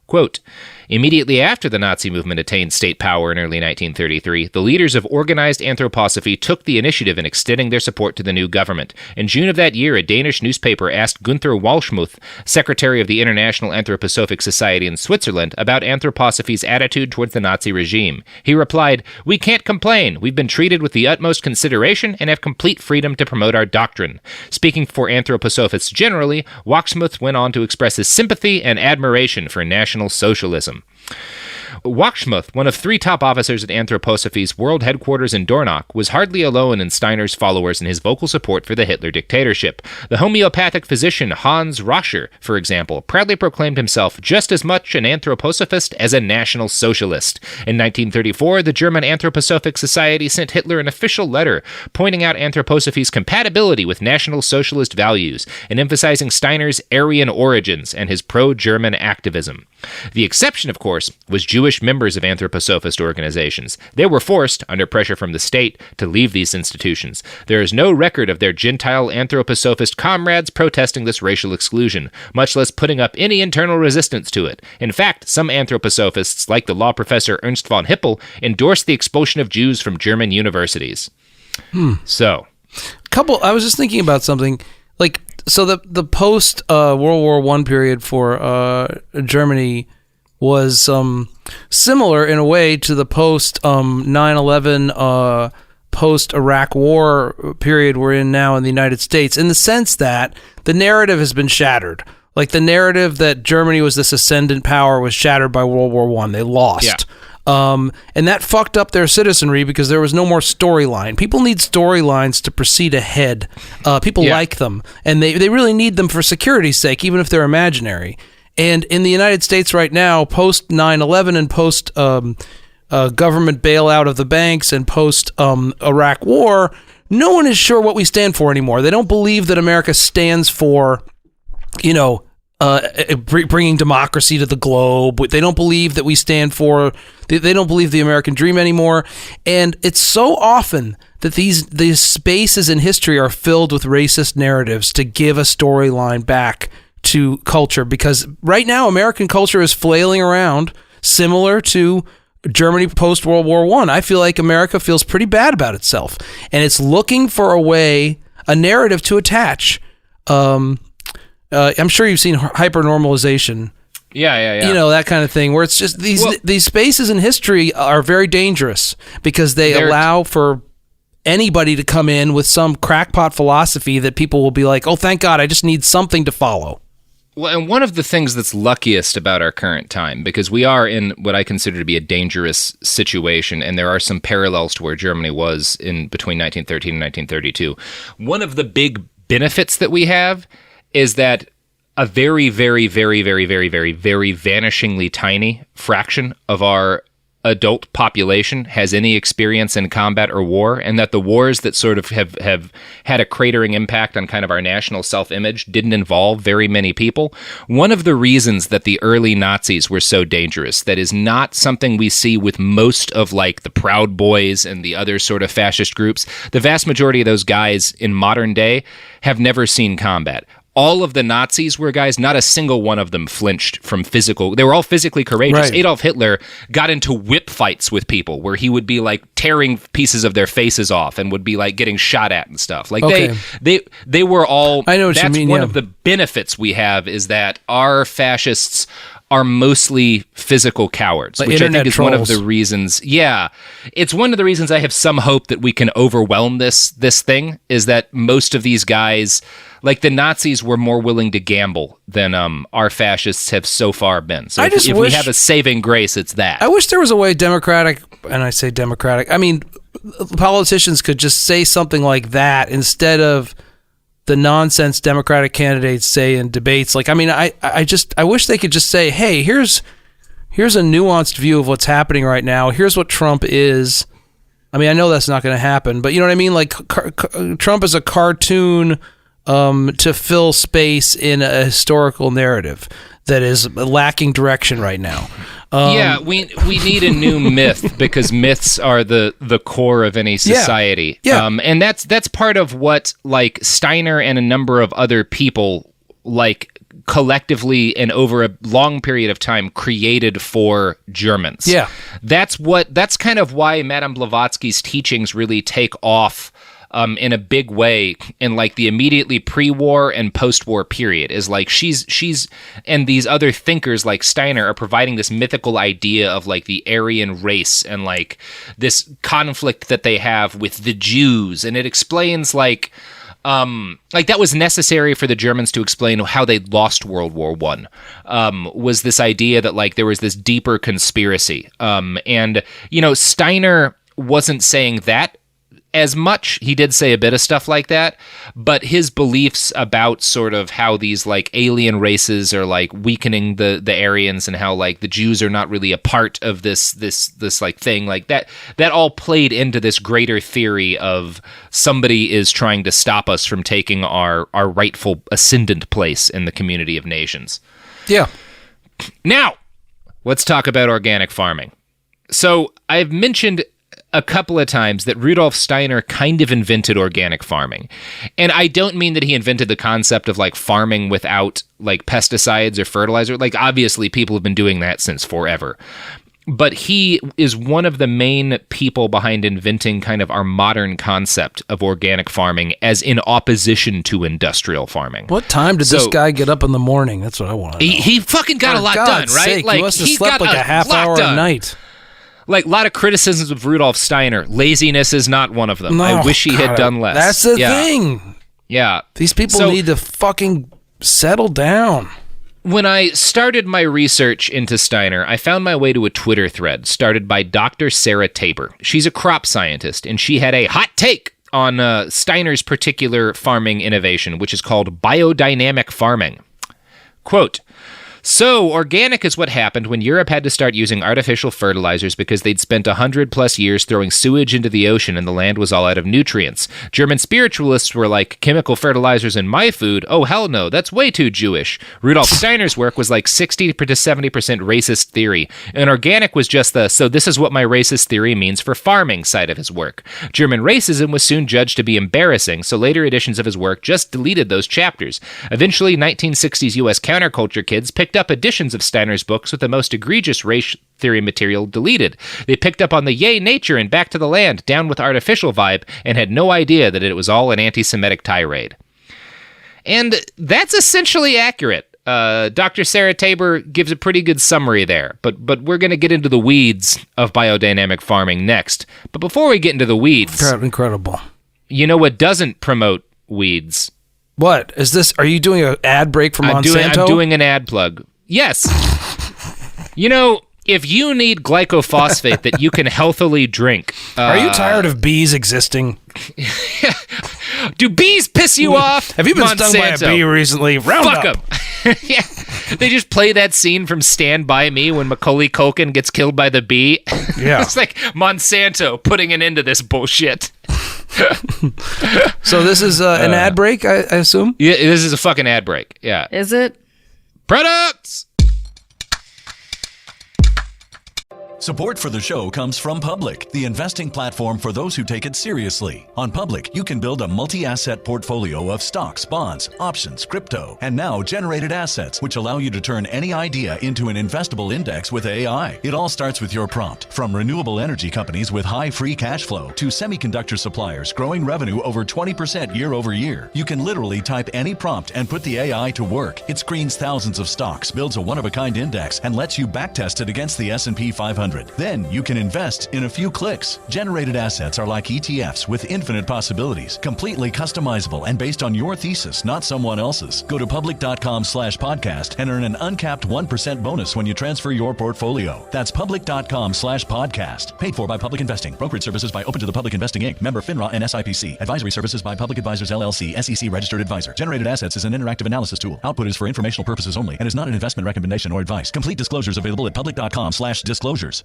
S6: Quote, immediately after the Nazi movement attained state power in early 1933, the leaders of organized anthroposophy took the initiative in extending their support to the new government. In June of that year, a Danish newspaper asked Gunther Walschmuth, secretary of the International Anthroposophic Society in Switzerland, about anthroposophy's attitude towards the Nazi regime. He replied, "We can't complain. We've been treated with the utmost consideration and have complete freedom to promote our doctrine." Speaking for anthroposophists generally, Walschmuth went on to express his sympathy and admiration for National Socialism. Walschmuth, one of three top officers at Anthroposophy's world headquarters in Dornach, was hardly alone in Steiner's followers in his vocal support for the Hitler dictatorship. The homeopathic physician Hans Roscher, for example, proudly proclaimed himself just as much an anthroposophist as a National Socialist. In 1934, the German Anthroposophic Society sent Hitler an official letter pointing out anthroposophy's compatibility with National Socialist values and emphasizing Steiner's Aryan origins and his pro-German activism. The exception, of course, was Jewish members of anthroposophist organizations. They were forced, under pressure from the state, to leave these institutions. There is no record of their Gentile anthroposophist comrades protesting this racial exclusion, much less putting up any internal resistance to it. In fact, some anthroposophists, like the law professor Ernst von Hippel, endorsed the expulsion of Jews from German universities. So,
S7: I was just thinking about something. So the post World War I period for Germany was similar in a way to the post 9/11 post Iraq War period we're in now in the United States, in the sense that the narrative has been shattered. Like the narrative that Germany was this ascendant power was shattered by World War I. They lost.
S6: Yeah.
S7: And that fucked up their citizenry because there was no more storyline. People need storylines to proceed ahead. People like them, and they really need them for security's sake, even if they're imaginary. And in the United States right now, post 9/11 and post government bailout of the banks and post Iraq War, no one is sure what we stand for anymore. They don't believe that America stands for, bringing democracy to the globe. They don't believe that we stand for. They don't believe the American dream anymore. And it's so often that these spaces in history are filled with racist narratives to give a storyline back to culture. Because right now, American culture is flailing around, similar to Germany post World War I. I feel like America feels pretty bad about itself, and it's looking for a narrative to attach. I'm sure you've seen hypernormalization.
S6: Yeah.
S7: That kind of thing, where it's just these spaces in history are very dangerous because they allow for anybody to come in with some crackpot philosophy that people will be like, oh, thank God, I just need something to follow.
S6: Well, and one of the things that's luckiest about our current time, because we are in what I consider to be a dangerous situation, and there are some parallels to where Germany was in between 1913 and 1932. One of the big benefits that we have is that a very, very, very, very, very, very, very vanishingly tiny fraction of our adult population has any experience in combat or war, and that the wars that sort of have had a cratering impact on kind of our national self-image didn't involve very many people. One of the reasons that the early Nazis were so dangerous, that is not something we see with most of like the Proud Boys and the other sort of fascist groups. The vast majority of those guys in modern day have never seen combat. All of the Nazis were guys, not a single one of them flinched from physical. They were all physically courageous. Right. Adolf Hitler got into whip fights with people where he would be like tearing pieces of their faces off and would be like getting shot at and stuff. Like they were all.
S7: I know what you mean.
S6: That's one of the benefits we have, is that our fascists are mostly physical cowards,
S7: like
S6: which I think is
S7: trolls.
S6: one of the reasons. Yeah, it's one of the reasons I have some hope that we can overwhelm this thing, is that most of these guys, like the Nazis, were more willing to gamble than our fascists have so far been. So if we have a saving grace, it's that.
S7: I wish there was a way Democratic, and I say Democratic, I mean, politicians could just say something like that instead of the nonsense Democratic candidates say in debates. Like, I mean, I wish they could just say, hey, here's a nuanced view of what's happening right now. Here's what Trump is. I mean, I know that's not going to happen, but you know what I mean? Like, Trump is a cartoon to fill space in a historical narrative that is lacking direction right now.
S6: We need a new myth, because myths are the core of any society.
S7: Yeah.
S6: And that's part of what, like, Steiner and a number of other people, like, collectively and over a long period of time created for Germans.
S7: Yeah.
S6: That's kind of why Madame Blavatsky's teachings really take off in a big way in like the immediately pre-war and post-war period. Is like she's and these other thinkers like Steiner are providing this mythical idea of like the Aryan race and like this conflict that they have with the Jews, and it explains like that was necessary for the Germans to explain how they lost World War I, was this idea that like there was this deeper conspiracy. And, you know, Steiner wasn't saying that as much. He did say a bit of stuff like that, but his beliefs about sort of how these like alien races are like weakening the Aryans, and how like the Jews are not really a part of this like thing like that all played into this greater theory of somebody is trying to stop us from taking our rightful ascendant place in the community of nations.
S7: Yeah.
S6: Now, let's talk about organic farming. So I've mentioned a couple of times that Rudolf Steiner kind of invented organic farming. And I don't mean that he invented the concept of like farming without like pesticides or fertilizer. Like obviously people have been doing that since forever. But he is one of the main people behind inventing kind of our modern concept of organic farming as in opposition to industrial farming.
S7: What time did this guy get up in the morning? That's what I want to know.
S6: He fucking got a lot done, right?
S7: Sake,
S6: like
S7: he must have slept like a half hour a night.
S6: Like, a lot of criticisms of Rudolf Steiner. Laziness is not one of them.
S7: No,
S6: I wish he had done less.
S7: That's the thing.
S6: Yeah.
S7: These people need to fucking settle down.
S6: When I started my research into Steiner, I found my way to a Twitter thread started by Dr. Sarah Tabor. She's a crop scientist, and she had a hot take on Steiner's particular farming innovation, which is called biodynamic farming. Quote, "So, organic is what happened when Europe had to start using artificial fertilizers because they'd spent 100+ years throwing sewage into the ocean and the land was all out of nutrients. German spiritualists were like, chemical fertilizers in my food? Oh, hell no, that's way too Jewish. Rudolf Steiner's work was like 60 to 70% racist theory, and organic was just the, so this is what my racist theory means for farming side of his work. German racism was soon judged to be embarrassing, so later editions of his work just deleted those chapters. Eventually, 1960s U.S. counterculture kids picked up editions of Steiner's books with the most egregious race theory material deleted. They picked up on the yay nature and back to the land, down with artificial vibe, and had no idea that it was all an anti-Semitic tirade." And that's essentially accurate. Dr. Sarah Tabor gives a pretty good summary there, but we're going to get into the weeds of biodynamic farming next. But before we get into the weeds...
S7: Incredible.
S6: You know what doesn't promote weeds?
S7: What? Is this... Are you doing an ad break for Monsanto?
S6: I'm doing an ad plug. Yes. You know, if you need glycophosphate that you can healthily drink...
S7: Are you tired of bees existing?
S6: Do bees piss you off?
S7: Have you been stung by a bee recently?
S6: Fuck them. Yeah. They just play that scene from Stand By Me when Macaulay Culkin gets killed by the bee.
S7: Yeah.
S6: It's like Monsanto putting an end to this bullshit.
S7: So this is an ad break, I assume?
S6: Yeah, this is a fucking ad break. Yeah.
S8: Is it?
S6: Products!
S3: Support for the show comes from Public, the investing platform for those who take it seriously. On Public, you can build a multi-asset portfolio of stocks, bonds, options, crypto, and now generated assets, which allow you to turn any idea into an investable index with AI. It all starts with your prompt. From renewable energy companies with high free cash flow to semiconductor suppliers growing revenue over 20% year over year, you can literally type any prompt and put the AI to work. It screens thousands of stocks, builds a one-of-a-kind index, and lets you backtest it against the S&P 500. Then you can invest in a few clicks. Generated assets are like ETFs with infinite possibilities, completely customizable and based on your thesis, not someone else's. Go to public.com/podcast and earn an uncapped 1% bonus when you transfer your portfolio. That's public.com/podcast. Paid for by Public Investing. Brokerage services by Open to the Public Investing Inc. Member FINRA and SIPC. Advisory services by Public Advisors LLC, SEC registered advisor. Generated assets is an interactive analysis tool. Output is for informational purposes only and is not an investment recommendation or advice. Complete disclosures available at public.com/disclosures.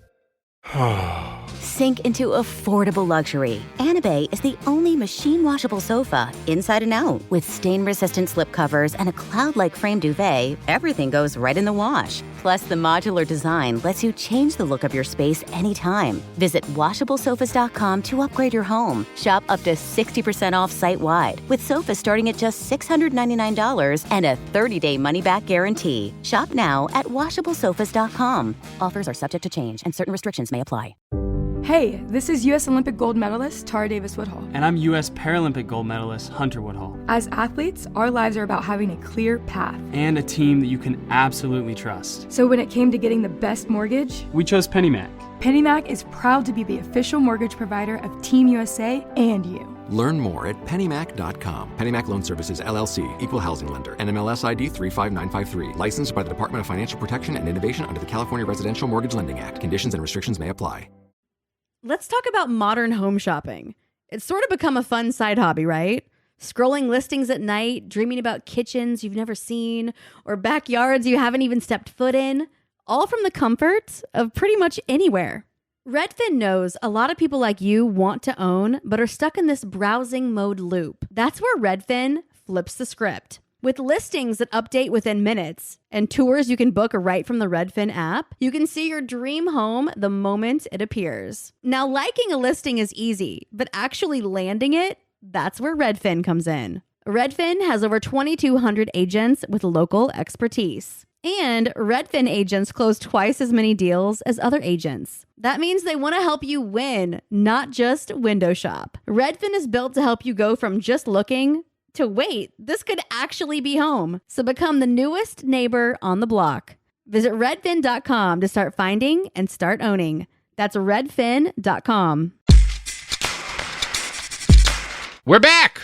S4: Sink into affordable luxury. Anabay is the only machine washable sofa, inside and out. With stain-resistant slip covers and a cloud-like frame duvet, everything goes right in the wash. Plus, the modular design lets you change the look of your space anytime. Visit washablesofas.com to upgrade your home. Shop up to 60% off site-wide, with sofas starting at just $699 and a 30-day money-back guarantee. Shop now at washablesofas.com. Offers are subject to change, and certain restrictions may apply.
S9: Hey, this is U.S. Olympic gold medalist Tara Davis Woodhull.
S10: And I'm U.S. Paralympic gold medalist Hunter Woodhull.
S9: As athletes, our lives are about having a clear path.
S10: And a team that you can absolutely trust.
S9: So when it came to getting the best mortgage,
S10: we chose PennyMac.
S9: PennyMac is proud to be the official mortgage provider of Team USA and you.
S11: Learn more at pennymac.com. PennyMac Loan Services, LLC, Equal Housing Lender, NMLS ID 35953. Licensed by the Department of Financial Protection and Innovation under the California Residential Mortgage Lending Act. Conditions and restrictions may apply.
S5: Let's talk about modern home shopping. It's sort of become a fun side hobby, right? Scrolling listings at night, dreaming about kitchens you've never seen, or backyards you haven't even stepped foot in, all from the comfort of pretty much anywhere. Redfin knows a lot of people like you want to own, but are stuck in this browsing mode loop. That's where Redfin flips the script. With listings that update within minutes and tours you can book right from the Redfin app, you can see your dream home the moment it appears. Now, liking a listing is easy, but actually landing it, that's where Redfin comes in. Redfin has over 2,200 agents with local expertise. And Redfin agents close twice as many deals as other agents. That means they want to help you win, not just window shop. Redfin is built to help you go from just looking to wait, this could actually be home. So become the newest neighbor on the block. Visit redfin.com to start finding and start owning. That's redfin.com.
S6: We're back.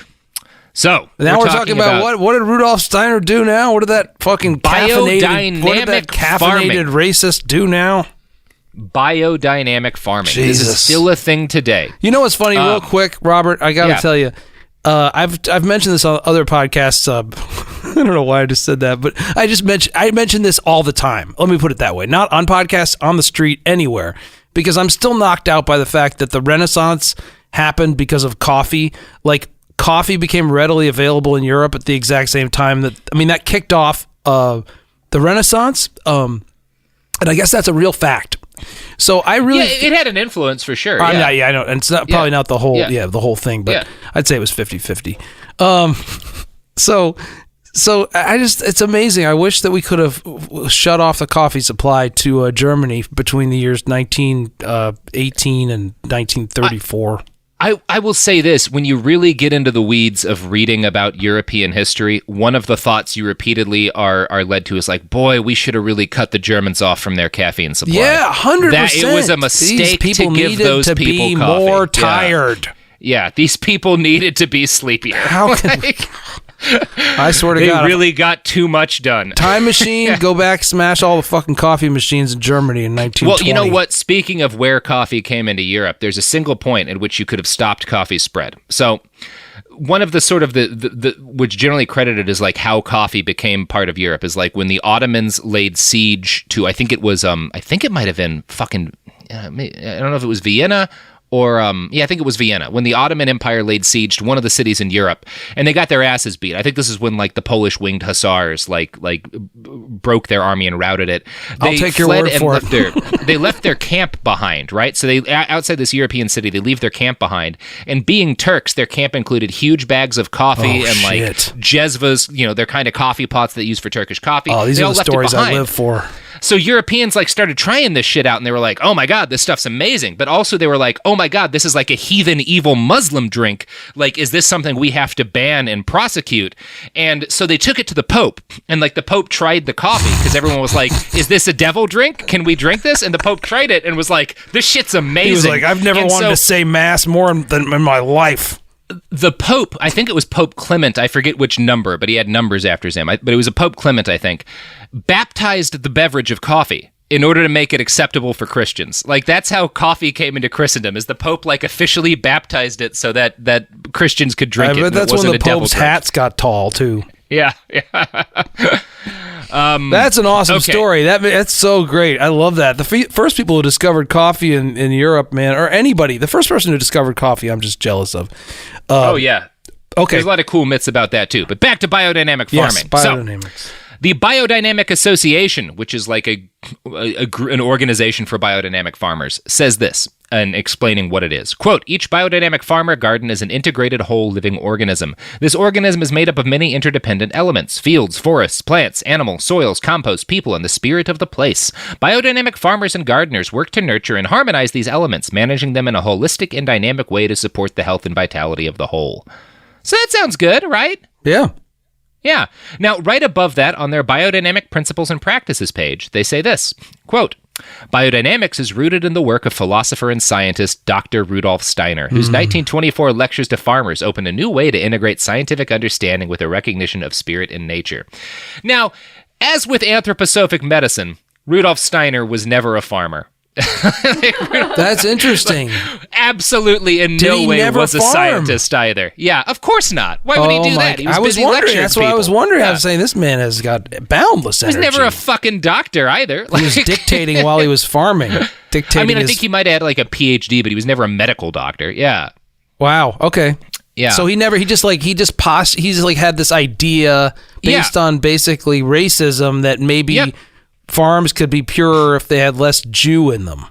S6: So
S7: now we're talking about what did Rudolf Steiner do now? What did that fucking caffeinated racist do now?
S6: Biodynamic farming.
S7: Jesus.
S6: This is still a thing today.
S7: You know what's funny, real quick, Robert? I got to tell you. I've mentioned this on other podcasts. I don't know why I just said that, but I mention this all the time. Let me put it that way. Not on podcasts, on the street, anywhere. Because I'm still knocked out by the fact that the Renaissance happened because of coffee. Like, coffee became readily available in Europe at the exact same time that kicked off the Renaissance. And I guess that's a real fact. So I really
S6: it had an influence for sure.
S7: I know, and it's not probably not the whole the whole thing, but I'd say it was 50-50. So it's amazing. I wish that we could have shut off the coffee supply to Germany between the years 1918 and 1934.
S6: I will say this, when you really get into the weeds of reading about European history, one of the thoughts you repeatedly are led to is like, boy, we should have really cut the Germans off from their caffeine supply.
S7: Yeah, 100%.
S6: It was a mistake to give those people
S7: be
S6: coffee.
S7: More tired.
S6: Yeah, these people needed to be sleepier.
S7: How can... I swear to God.
S6: They really got too much done.
S7: Time machine, go back, smash all the fucking coffee machines in Germany in 1920.
S6: Well, you know what? Speaking of where coffee came into Europe, there's a single point at which you could have stopped coffee's spread. So one of the sort of the which generally credited as like how coffee became part of Europe is like when the Ottomans laid siege to, I think it might have been fucking, I don't know if it was Vienna I think it was Vienna, when the Ottoman Empire laid siege to one of the cities in Europe, and they got their asses beat. I think this is when like the Polish winged hussars broke their army and routed it.
S7: I'll take your word for it.
S6: They left their camp behind, right? So they outside this European city, they leave their camp behind. And being Turks, their camp included huge bags of coffee and like jezvas, their kind of coffee pots they use for Turkish coffee.
S7: Oh, these
S6: they
S7: are
S6: all
S7: the
S6: left
S7: stories
S6: it behind.
S7: I live for.
S6: So Europeans like started trying this shit out, and they were like, oh my God, this stuff's amazing. But also they were like, oh my God, this is like a heathen, evil Muslim drink. Like, is this something we have to ban and prosecute? And so they took it to the Pope, and like the Pope tried the coffee because everyone was like, is this a devil drink? Can we drink this? And the Pope tried it and was like, this shit's amazing.
S7: He was like, I've never wanted to say mass more than in my life.
S6: The Pope, I think it was Pope Clement, I forget which number, but he had numbers after him, but it was a Pope Clement, I think, baptized the beverage of coffee in order to make it acceptable for Christians. Like, that's how coffee came into Christendom, is the Pope, like, officially baptized it so that Christians could drink it.
S7: But that's when the Pope's hats got tall, too.
S6: Yeah.
S7: That's an awesome story. That's so great. I love that. The first people who discovered coffee in Europe, man, or anybody, the first person who discovered coffee, I'm just jealous of.
S6: Oh, yeah.
S7: Okay.
S6: There's a lot of cool myths about that, too. But back to biodynamic farming.
S7: Yes, biodynamics.
S6: So, the Biodynamic Association, which is like an organization for biodynamic farmers, says this, and explaining what it is. Quote, each biodynamic farmer garden is an integrated whole living organism. This organism is made up of many interdependent elements: fields, forests, plants, animals, soils, compost, people, and the spirit of the place. Biodynamic farmers and gardeners work to nurture and harmonize these elements, managing them in a holistic and dynamic way to support the health and vitality of the whole. So that sounds good, right?
S7: Yeah.
S6: Yeah. Now, right above that, on their Biodynamic Principles and Practices page, they say this, quote, biodynamics is rooted in the work of philosopher and scientist Dr. Rudolf Steiner, whose 1924 lectures to farmers opened a new way to integrate scientific understanding with a recognition of spirit in nature. Now, as with anthroposophic medicine, Rudolf Steiner was never a farmer.
S7: That's interesting.
S6: Absolutely in no way was a scientist either. Yeah, of course not. Why would he do that? He was busy lecturing
S7: That's what I was wondering. I was saying, this man has got boundless energy.
S6: He was never a fucking doctor either.
S7: He was dictating while he was farming.
S6: I think he might have had like a PhD, but he was never a medical doctor. Yeah.
S7: Wow. Okay.
S6: Yeah.
S7: So he just had this idea based on basically racism that maybe farms could be purer if they had less Jew in them.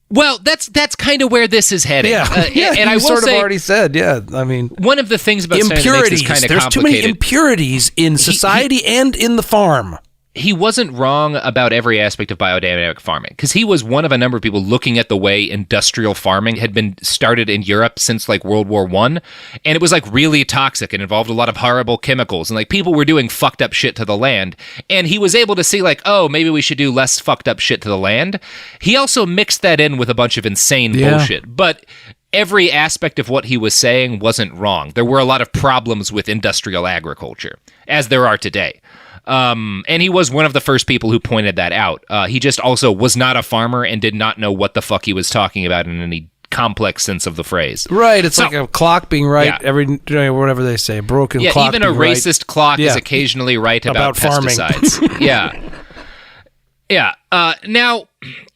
S6: Well, that's kind of where this is heading.
S7: Yeah,
S6: and I will
S7: sort of
S6: say,
S7: already said. Yeah, I mean,
S6: one of the things about
S7: impurities.
S6: Kind of
S7: There's too many impurities in society and in the farm.
S6: He wasn't wrong about every aspect of biodynamic farming, because he was one of a number of people looking at the way industrial farming had been started in Europe since like World War I, and it was like really toxic and involved a lot of horrible chemicals, and like people were doing fucked up shit to the land, and he was able to see like, oh, maybe we should do less fucked up shit to the land. He also mixed that in with a bunch of insane bullshit, but every aspect of what he was saying wasn't wrong. There were a lot of problems with industrial agriculture, as there are today. And he was one of the first people who pointed that out. He just also was not a farmer and did not know what the fuck he was talking about in any complex sense of the phrase.
S7: Right. It's like a clock being right every whatever they say. A broken clock.
S6: Even a racist clock is occasionally right about pesticides. Now,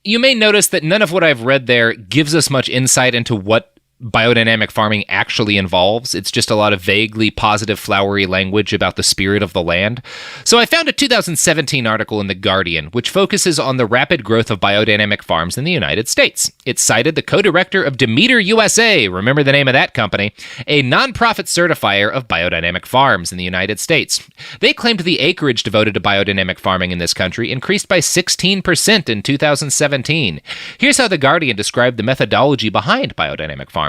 S6: you may notice that none of what I've read there gives us much insight into what biodynamic farming actually involves. It's just a lot of vaguely positive, flowery language about the spirit of the land. So I found a 2017 article in The Guardian, which focuses on the rapid growth of biodynamic farms in the United States. It cited the co-director of Demeter USA, remember the name of that company, a nonprofit certifier of biodynamic farms in the United States. They claimed the acreage devoted to biodynamic farming in this country increased by 16% in 2017. Here's how The Guardian described the methodology behind biodynamic farming.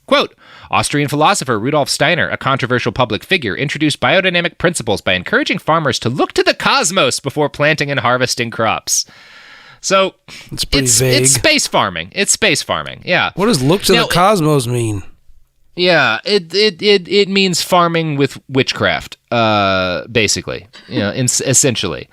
S6: Quote, Austrian philosopher Rudolf Steiner, a controversial public figure, introduced biodynamic principles by encouraging farmers to look to the cosmos before planting and harvesting crops. So,
S7: it's pretty vague.
S6: It's space farming. Yeah.
S7: What does look to the cosmos mean?
S6: Yeah, it means farming with witchcraft, basically, essentially.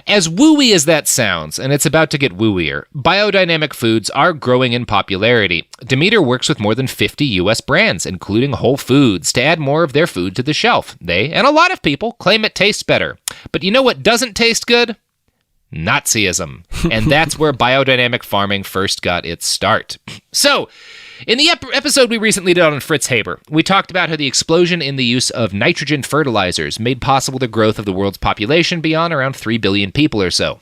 S6: As wooey as that sounds, and it's about to get wooier, biodynamic foods are growing in popularity. Demeter works with more than 50 U.S. brands, including Whole Foods, to add more of their food to the shelf. They, and a lot of people, claim it tastes better. But you know what doesn't taste good? Nazism. And that's where biodynamic farming first got its start. So, In the episode we recently did on Fritz Haber, we talked about how the explosion in the use of nitrogen fertilizers made possible the growth of the world's population beyond around 3 billion people or so.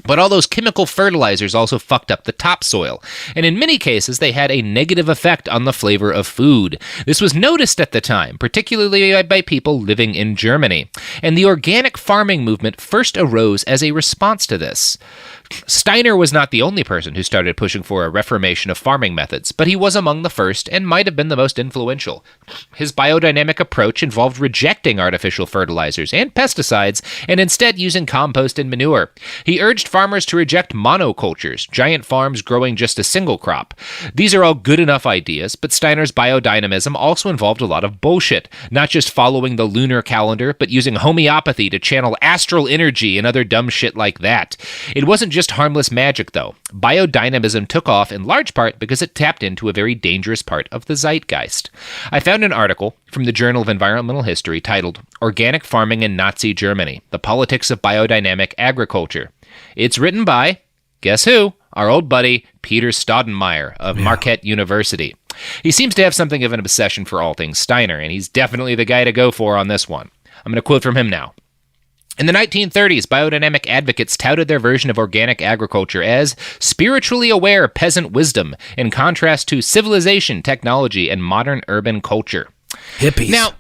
S6: But all those chemical fertilizers also fucked up the topsoil, and in many cases they had a negative effect on the flavor of food. This was noticed at the time, particularly by people living in Germany, and the organic farming movement first arose as a response to this. Steiner was not the only person who started pushing for a reformation of farming methods, but he was among the first and might have been the most influential. His biodynamic approach involved rejecting artificial fertilizers and pesticides and instead using compost and manure. He urged farmers to reject monocultures, giant farms growing just a single crop. These are all good enough ideas, but Steiner's biodynamism also involved a lot of bullshit, not just following the lunar calendar, but using homeopathy to channel astral energy and other dumb shit like that. It wasn't just harmless magic, though. Biodynamism took off in large part because it tapped into a very dangerous part of the zeitgeist. I found an article from the Journal of Environmental History titled Organic Farming in Nazi Germany, The Politics of Biodynamic Agriculture. It's written by, guess who? Our old buddy, Peter Staudenmeier of Marquette University. He seems to have something of an obsession for all things Steiner, and he's definitely the guy to go for on this one. I'm going to quote from him now. In the 1930s, biodynamic advocates touted their version of organic agriculture as spiritually aware peasant wisdom, in contrast to civilization, technology, and modern urban culture.
S7: Hippies.
S6: Now,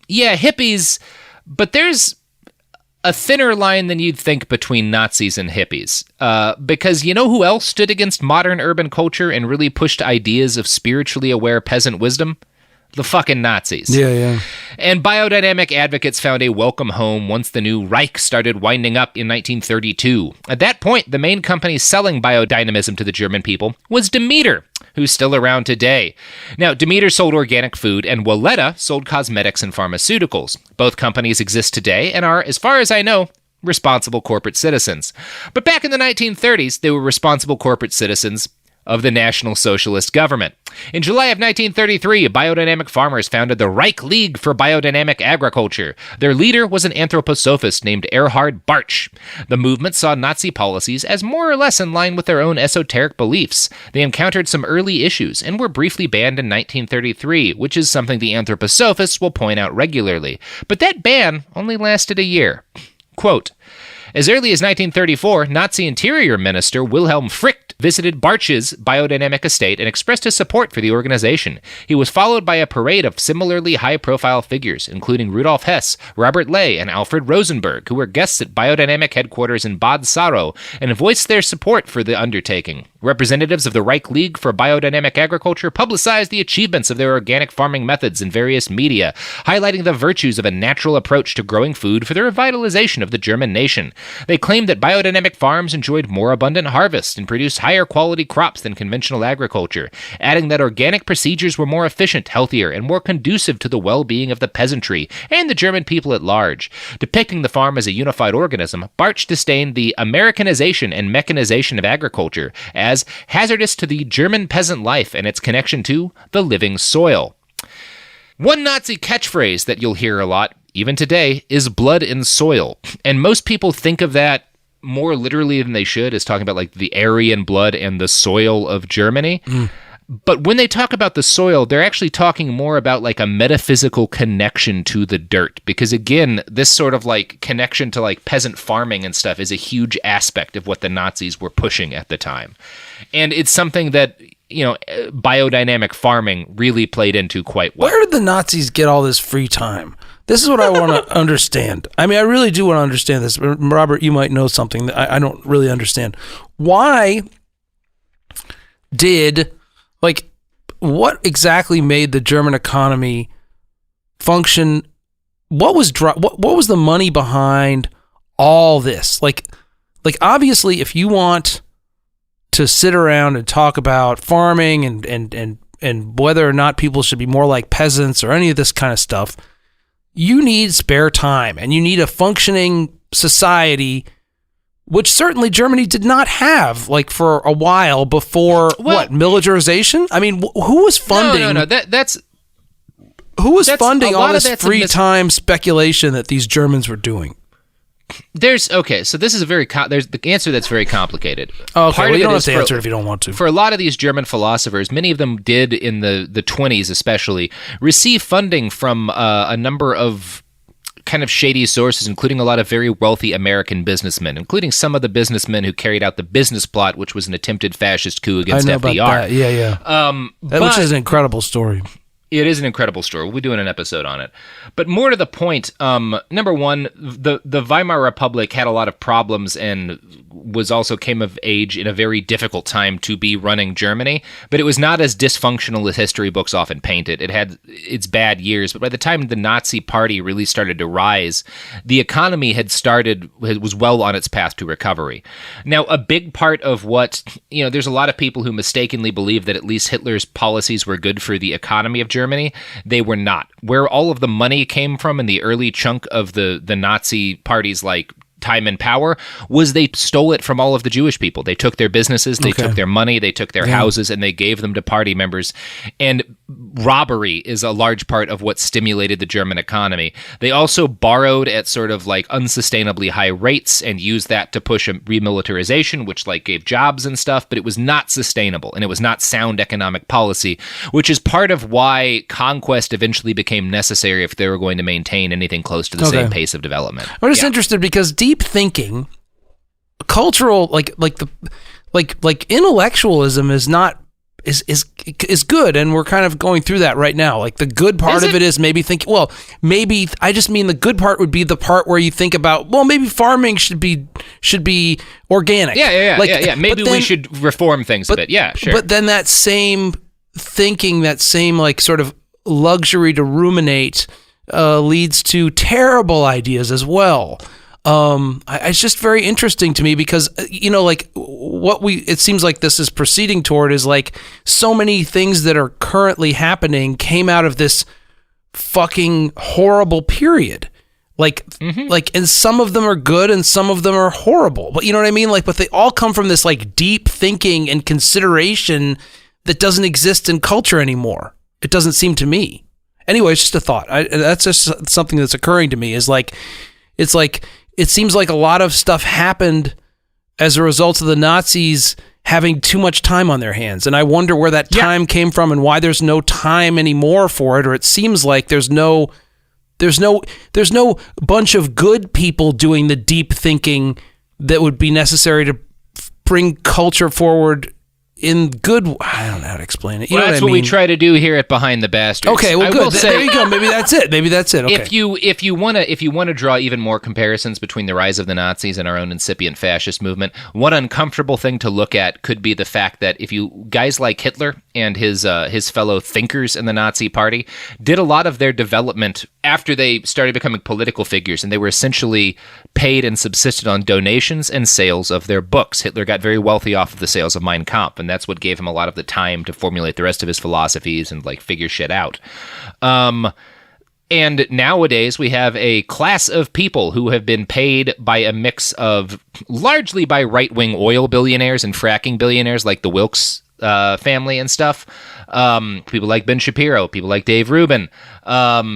S6: yeah, hippies, but there's a thinner line than you'd think between Nazis and hippies. Because you know who else stood against modern urban culture and really pushed ideas of spiritually aware peasant wisdom? The fucking Nazis.
S7: Yeah.
S6: And biodynamic advocates found a welcome home once the new Reich started winding up in 1932. At that point, the main company selling biodynamism to the German people was Demeter, who's still around today. Now, Demeter sold organic food, and Walletta sold cosmetics and pharmaceuticals. Both companies exist today and are, as far as I know, responsible corporate citizens. But back in the 1930s, they were responsible corporate citizens of the National Socialist government. In July of 1933, biodynamic farmers founded the Reich League for Biodynamic Agriculture. Their leader was an anthroposophist named Erhard Bartsch. The movement saw Nazi policies as more or less in line with their own esoteric beliefs. They encountered some early issues and were briefly banned in 1933, which is something the anthroposophists will point out regularly. But that ban only lasted a year. Quote, as early as 1934, Nazi Interior Minister Wilhelm Frick visited Bartsch's biodynamic estate and expressed his support for the organization. He was followed by a parade of similarly high-profile figures, including Rudolf Hess, Robert Ley, and Alfred Rosenberg, who were guests at biodynamic headquarters in Bad Saro and voiced their support for the undertaking. Representatives of the Reich League for Biodynamic Agriculture publicized the achievements of their organic farming methods in various media, highlighting the virtues of a natural approach to growing food for the revitalization of the German nation. They claimed that biodynamic farms enjoyed more abundant harvests and produced higher quality crops than conventional agriculture, adding that organic procedures were more efficient, healthier, and more conducive to the well-being of the peasantry and the German people at large. Depicting the farm as a unified organism, Bartsch disdained the Americanization and mechanization of agriculture as hazardous to the German peasant life and its connection to the living soil. One Nazi catchphrase that you'll hear a lot, even today, is blood and soil. And most people think of that more literally than they should, as talking about like the Aryan blood and the soil of Germany. But when they talk about the soil, they're actually talking more about like a metaphysical connection to the dirt. Because again, this sort of like connection to like peasant farming and stuff is a huge aspect of what the Nazis were pushing at the time. And it's something that, you know, biodynamic farming really played into quite well.
S7: Where did the Nazis get all this free time? This is what I want to understand. I mean, I really do want to understand this. Robert, you might know something that I don't really understand. Why did, like, what exactly made the German economy function? What was the money behind all this? Like obviously, if you want to sit around and talk about farming and whether or not people should be more like peasants or any of this kind of stuff, you need spare time and you need a functioning society, which certainly Germany did not have, like, for a while before, militarization? I mean, who was funding?
S6: No.
S7: Who was funding all this free time speculation that these Germans were doing?
S6: So this is there's the answer that's very complicated.
S7: Oh, okay, you don't have to answer it if you don't want to.
S6: For a lot of these German philosophers, many of them did in the 20s especially, receive funding from a number of kind of shady sources, including a lot of very wealthy American businessmen, including some of the businessmen who carried out the business plot, which was an attempted fascist coup against FDR.
S7: About that. Yeah. Which is an incredible story.
S6: It is an incredible story. We'll be doing an episode on it. But more to the point, number one, the Weimar Republic had a lot of problems and came of age in a very difficult time to be running Germany, but it was not as dysfunctional as history books often paint it. It had its bad years, but by the time the Nazi Party really started to rise, the economy was well on its path to recovery. Now, a big part of there's a lot of people who mistakenly believe that at least Hitler's policies were good for the economy of Germany. They were not. Where all of the money came from in the early chunk of the Nazi party's time and power was they stole it from all of the Jewish people. They took their businesses, they took their money, they took their houses, and they gave them to party members. And robbery is a large part of what stimulated the German economy. They also borrowed at sort of unsustainably high rates and used that to push a remilitarization, which gave jobs and stuff, but it was not sustainable and it was not sound economic policy, which is part of why conquest eventually became necessary if they were going to maintain anything close to the same pace of development.
S7: I'm just interested because deep thinking, cultural, intellectualism is good, and we're kind of going through that right now. The good part of it is maybe I just mean the good part would be the part where you think about, maybe farming should be organic.
S6: Yeah. Maybe we should reform things a bit. Yeah, sure.
S7: But then that same thinking, that same sort of luxury to ruminate leads to terrible ideas as well. It's just very interesting to me because, it seems like this is proceeding toward is so many things that are currently happening came out of this fucking horrible period. And some of them are good and some of them are horrible, but you know what I mean? But they all come from this deep thinking and consideration that doesn't exist in culture anymore. It doesn't seem to me. Anyway, it's just a thought. That's just something that's occurring to me is it seems like a lot of stuff happened as a result of the Nazis having too much time on their hands. And I wonder where that time came from and why there's no time anymore for it, or it seems like there's no bunch of good people doing the deep thinking that would be necessary to bring culture forward in good. I don't know how to explain it.
S6: That's what we try to do here at Behind the Bastards.
S7: Okay, well, good. There you go. Maybe that's it. Okay.
S6: If you want to draw even more comparisons between the rise of the Nazis and our own incipient fascist movement, one uncomfortable thing to look at could be the fact that guys like Hitler and his fellow thinkers in the Nazi Party did a lot of their development after they started becoming political figures, and they were essentially paid and subsisted on donations and sales of their books. Hitler got very wealthy off of the sales of Mein Kampf, and that's what gave him a lot of the time to formulate the rest of his philosophies and figure shit out. And nowadays we have a class of people who have been paid by a mix of largely by right-wing oil billionaires and fracking billionaires like the Wilkes family and stuff. People like Ben Shapiro, people like Dave Rubin,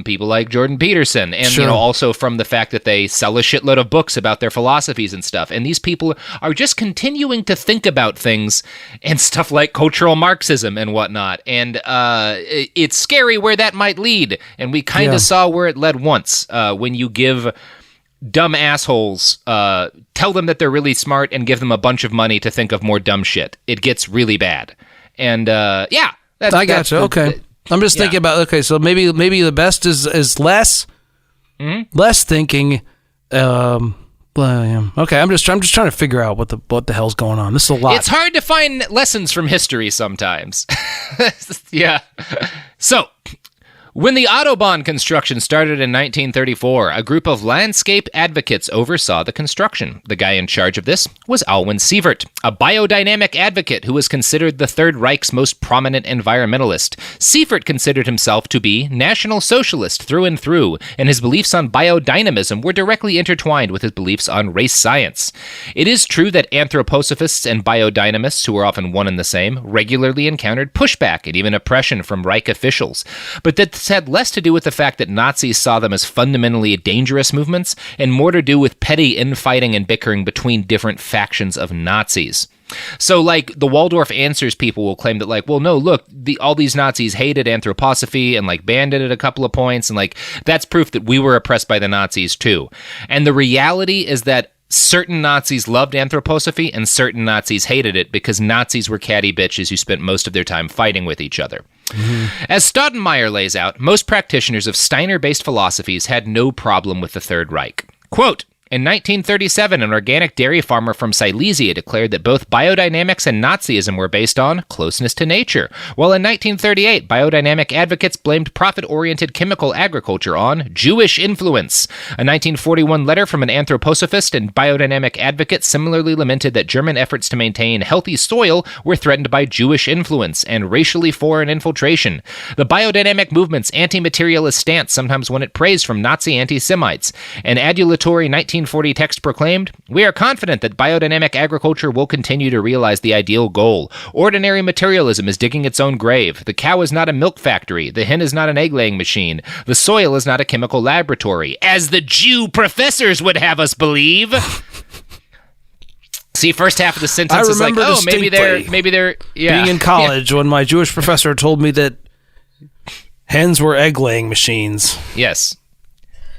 S6: people like Jordan Peterson, and also from the fact that they sell a shitload of books about their philosophies and stuff. And these people are just continuing to think about things and stuff like cultural Marxism and whatnot. And it's scary where that might lead. And we kind of saw where it led once when you give dumb assholes, tell them that they're really smart and give them a bunch of money to think of more dumb shit. It gets really bad. And I
S7: gotcha. Okay. I'm just thinking about, so maybe the best is less thinking. Okay, I'm just trying to figure out what the hell's going on. This is a lot.
S6: It's hard to find lessons from history sometimes. Yeah. So, when the Autobahn construction started in 1934, a group of landscape advocates oversaw the construction. The guy in charge of this was Alwin Sievert, a biodynamic advocate who was considered the Third Reich's most prominent environmentalist. Sievert considered himself to be National Socialist through and through, and his beliefs on biodynamism were directly intertwined with his beliefs on race science. It is true that anthroposophists and biodynamists, who were often one and the same, regularly encountered pushback and even oppression from Reich officials, but that had less to do with the fact that Nazis saw them as fundamentally dangerous movements and more to do with petty infighting and bickering between different factions of Nazis. So, like, the Waldorf Answers people will claim that, like, well, no, look, all these Nazis hated anthroposophy and, like, banned it at a couple of points, and, like, that's proof that we were oppressed by the Nazis, too. And the reality is that certain Nazis loved anthroposophy and certain Nazis hated it because Nazis were catty bitches who spent most of their time fighting with each other. Mm-hmm. As Staudenmeier lays out, most practitioners of Steiner-based philosophies had no problem with the Third Reich. Quote, in 1937, an organic dairy farmer from Silesia declared that both biodynamics and Nazism were based on closeness to nature, while in 1938, biodynamic advocates blamed profit-oriented chemical agriculture on Jewish influence. A 1941 letter from an anthroposophist and biodynamic advocate similarly lamented that German efforts to maintain healthy soil were threatened by Jewish influence and racially foreign infiltration. The biodynamic movement's anti-materialist stance sometimes won it praise from Nazi anti-Semites. An adulatory 1940 text proclaimed, "We are confident that biodynamic agriculture will continue to realize the ideal goal. Ordinary materialism is digging its own grave. The cow is not a milk factory. The hen is not an egg-laying machine. The soil is not a chemical laboratory, as the Jew professors would have us believe." See, first half of the sentence is like, oh, maybe they're, yeah.
S7: Being in college when my Jewish professor told me that hens were egg-laying machines.
S6: Yes.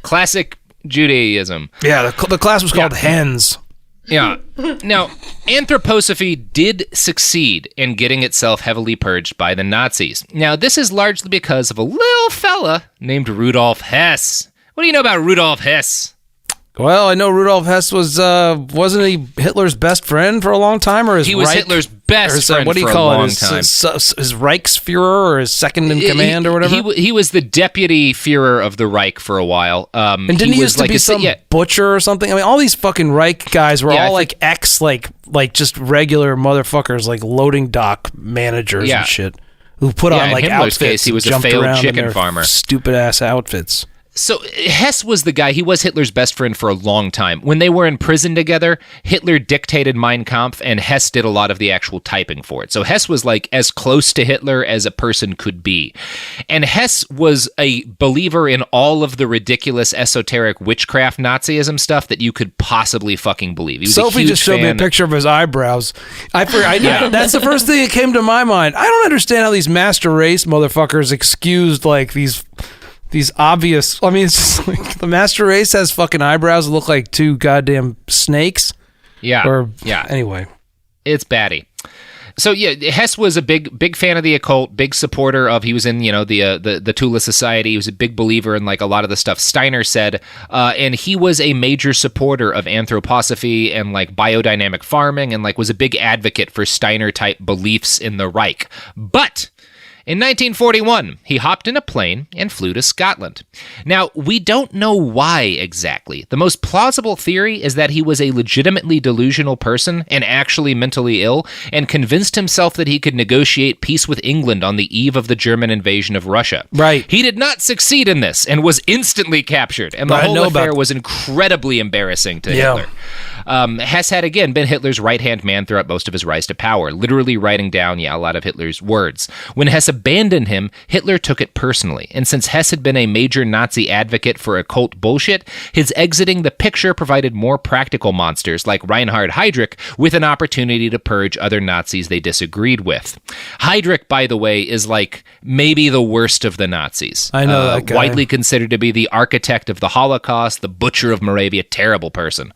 S6: Classic Judaism.
S7: Yeah, the class was called Hens.
S6: Yeah. Now, anthroposophy did succeed in getting itself heavily purged by the Nazis. Now, this is largely because of a little fella named Rudolf Hess. What do you know about Rudolf Hess?
S7: Well, I know Rudolf Hess wasn't he Hitler's best friend for a long time, or
S6: he was Hitler's best friend for a long time.
S7: His Reichsfuhrer or his second in command or whatever.
S6: He was the deputy Führer of the Reich for a while.
S7: And didn't he used to be some butcher or something? I mean, all these fucking Reich guys were all like just regular motherfuckers, like loading dock managers and shit, who put on like
S6: Himmler's
S7: outfits.
S6: Case, he was a failed chicken farmer.
S7: Stupid ass outfits.
S6: So Hess was the guy, he was Hitler's best friend for a long time. When they were in prison together, Hitler dictated Mein Kampf and Hess did a lot of the actual typing for it. So Hess was like as close to Hitler as a person could be. And Hess was a believer in all of the ridiculous esoteric witchcraft Nazism stuff that you could possibly fucking believe. He was
S7: Sophie just showed me a picture of his eyebrows. That's the first thing that came to my mind. I don't understand how these master race motherfuckers excused like these obvious, I mean, it's just like the master race has fucking eyebrows that look like two goddamn snakes.
S6: Yeah.
S7: Anyway.
S6: It's batty. So yeah, Hess was a big fan of the occult, big supporter of, he was in, the Tula Society. He was a big believer in like a lot of the stuff Steiner said. And he was a major supporter of anthroposophy and like biodynamic farming and like was a big advocate for Steiner type beliefs in the Reich. But in 1941, he hopped in a plane and flew to Scotland. Now, we don't know why exactly. The most plausible theory is that he was a legitimately delusional person and actually mentally ill, and convinced himself that he could negotiate peace with England on the eve of the German invasion of Russia.
S7: Right.
S6: He did not succeed in this and was instantly captured, and the whole affair was incredibly embarrassing to Hitler. Hess had, again, been Hitler's right-hand man throughout most of his rise to power, literally writing down, a lot of Hitler's words. When Hess abandoned him, Hitler took it personally, and since Hess had been a major Nazi advocate for occult bullshit, his exiting the picture provided more practical monsters like Reinhard Heydrich with an opportunity to purge other Nazis they disagreed with. Heydrich, by the way, is like maybe the worst of the Nazis.
S7: I know that guy.
S6: Widely considered to be the architect of the Holocaust, the butcher of Moravia, terrible person.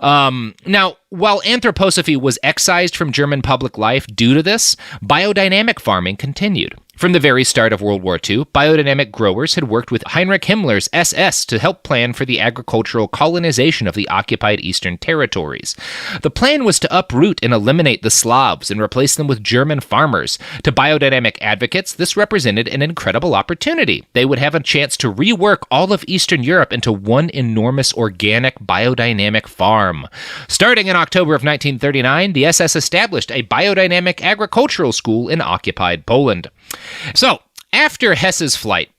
S6: Now, while anthroposophy was excised from German public life due to this, biodynamic farming continued. From the very start of World War II, biodynamic growers had worked with Heinrich Himmler's SS to help plan for the agricultural colonization of the occupied Eastern territories. The plan was to uproot and eliminate the Slavs and replace them with German farmers. To biodynamic advocates, this represented an incredible opportunity. They would have a chance to rework all of Eastern Europe into one enormous organic biodynamic farm. Starting in October of 1939, the SS established a biodynamic agricultural school in occupied Poland. So, after Hess's flight,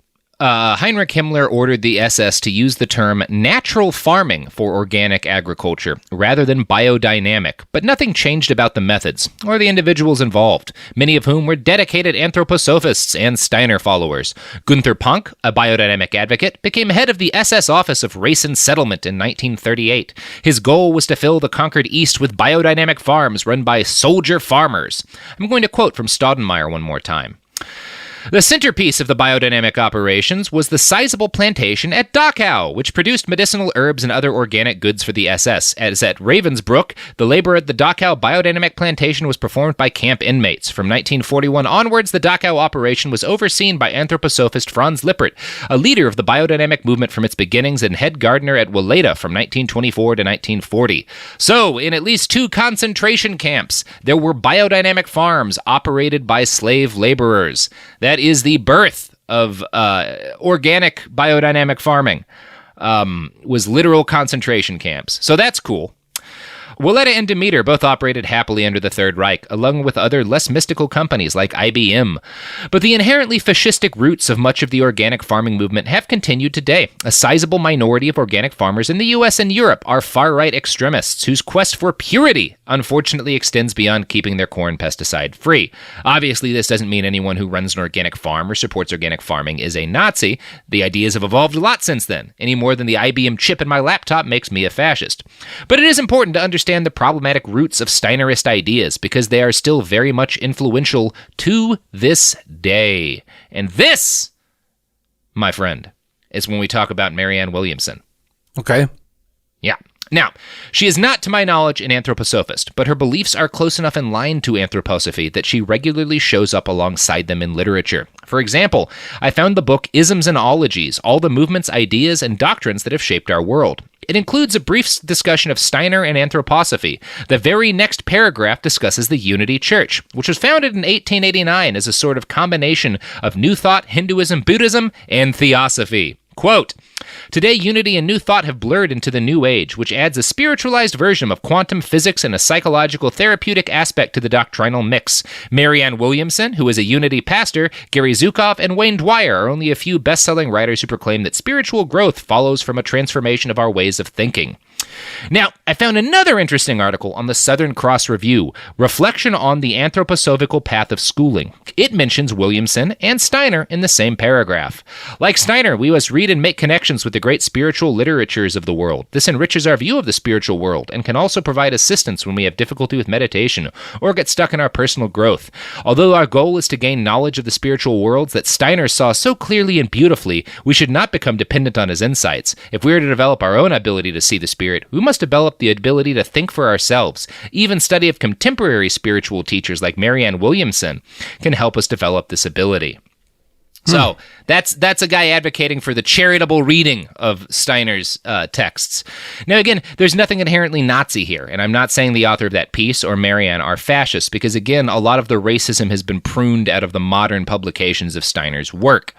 S6: Heinrich Himmler ordered the SS to use the term natural farming for organic agriculture rather than biodynamic, but nothing changed about the methods or the individuals involved, many of whom were dedicated anthroposophists and Steiner followers. Gunther Pank, a biodynamic advocate, became head of the SS Office of Race and Settlement in 1938. His goal was to fill the conquered East with biodynamic farms run by soldier farmers. I'm going to quote from Staudenmeier one more time. The centerpiece of the biodynamic operations was the sizable plantation at Dachau, which produced medicinal herbs and other organic goods for the SS. As at Ravensbrück, the labor at the Dachau biodynamic plantation was performed by camp inmates. From 1941 onwards, the Dachau operation was overseen by anthroposophist Franz Lippert, a leader of the biodynamic movement from its beginnings and head gardener at Weleda from 1924 to 1940. So, in at least 2 concentration camps, there were biodynamic farms operated by slave laborers. That is the birth of organic biodynamic farming, was literal concentration camps. So that's cool. Weleda and Demeter both operated happily under the Third Reich, along with other less mystical companies like IBM. But the inherently fascistic roots of much of the organic farming movement have continued today. A sizable minority of organic farmers in the US and Europe are far-right extremists whose quest for purity unfortunately extends beyond keeping their corn pesticide-free. Obviously, this doesn't mean anyone who runs an organic farm or supports organic farming is a Nazi. The ideas have evolved a lot since then, any more than the IBM chip in my laptop makes me a fascist. But it is important to understand the problematic roots of Steinerist ideas because they are still very much influential to this day. And this, my friend, is when we talk about Marianne Williamson.
S7: Okay.
S6: Yeah. Now, she is not, to my knowledge, an anthroposophist, but her beliefs are close enough in line to anthroposophy that she regularly shows up alongside them in literature. For example, I found the book Isms and Ologies, All the Movements, Ideas, and Doctrines That Have Shaped Our World. It includes a brief discussion of Steiner and anthroposophy. The very next paragraph discusses the Unity Church, which was founded in 1889 as a sort of combination of New Thought, Hinduism, Buddhism, and Theosophy. Quote, "Today, unity and new thought have blurred into the new age, which adds a spiritualized version of quantum physics and a psychological therapeutic aspect to the doctrinal mix. Marianne Williamson, who is a unity pastor, Gary Zukav, and Wayne Dwyer are only a few best-selling writers who proclaim that spiritual growth follows from a transformation of our ways of thinking." Now, I found another interesting article on the Southern Cross Review, Reflection on the Anthroposophical Path of Schooling. It mentions Williamson and Steiner in the same paragraph. Like Steiner, we must read and make connections with the great spiritual literatures of the world. This enriches our view of the spiritual world and can also provide assistance when we have difficulty with meditation or get stuck in our personal growth. Although our goal is to gain knowledge of the spiritual worlds that Steiner saw so clearly and beautifully, we should not become dependent on his insights. If we are to develop our own ability to see the spirit, we must develop the ability to think for ourselves. Even study of contemporary spiritual teachers like Marianne Williamson can help us develop this ability. So that's a guy advocating for the charitable reading of Steiner's texts. Now, again, there's nothing inherently Nazi here, and I'm not saying the author of that piece or Marianne are fascists, because, again, a lot of the racism has been pruned out of the modern publications of Steiner's work.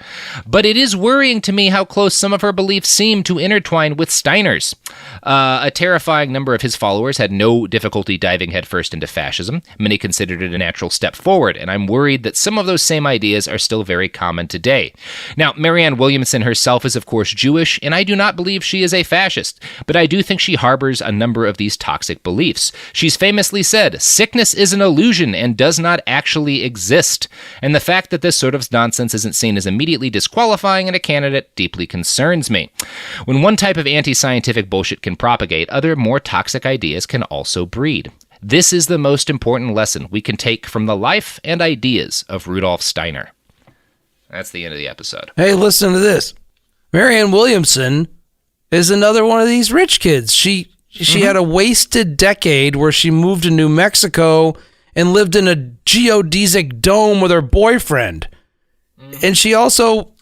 S6: But it is worrying to me how close some of her beliefs seem to intertwine with Steiner's. A terrifying number of his followers had no difficulty diving headfirst into fascism. Many considered it a natural step forward, and I'm worried that some of those same ideas are still very common today. Now, Marianne Williamson herself is, of course, Jewish, and I do not believe she is a fascist, but I do think she harbors a number of these toxic beliefs. She's famously said, "Sickness is an illusion and does not actually exist," and the fact that this sort of nonsense isn't seen as immediately disqualifying in a candidate deeply concerns me. When one type of anti-scientific bullshit can propagate, other more toxic ideas can also breed. This is the most important lesson we can take from the life and ideas of Rudolf Steiner. That's the end of the episode.
S7: Hey, listen to this. Marianne Williamson is another one of these rich kids. She had a wasted decade where she moved to New Mexico and lived in a geodesic dome with her boyfriend. And she also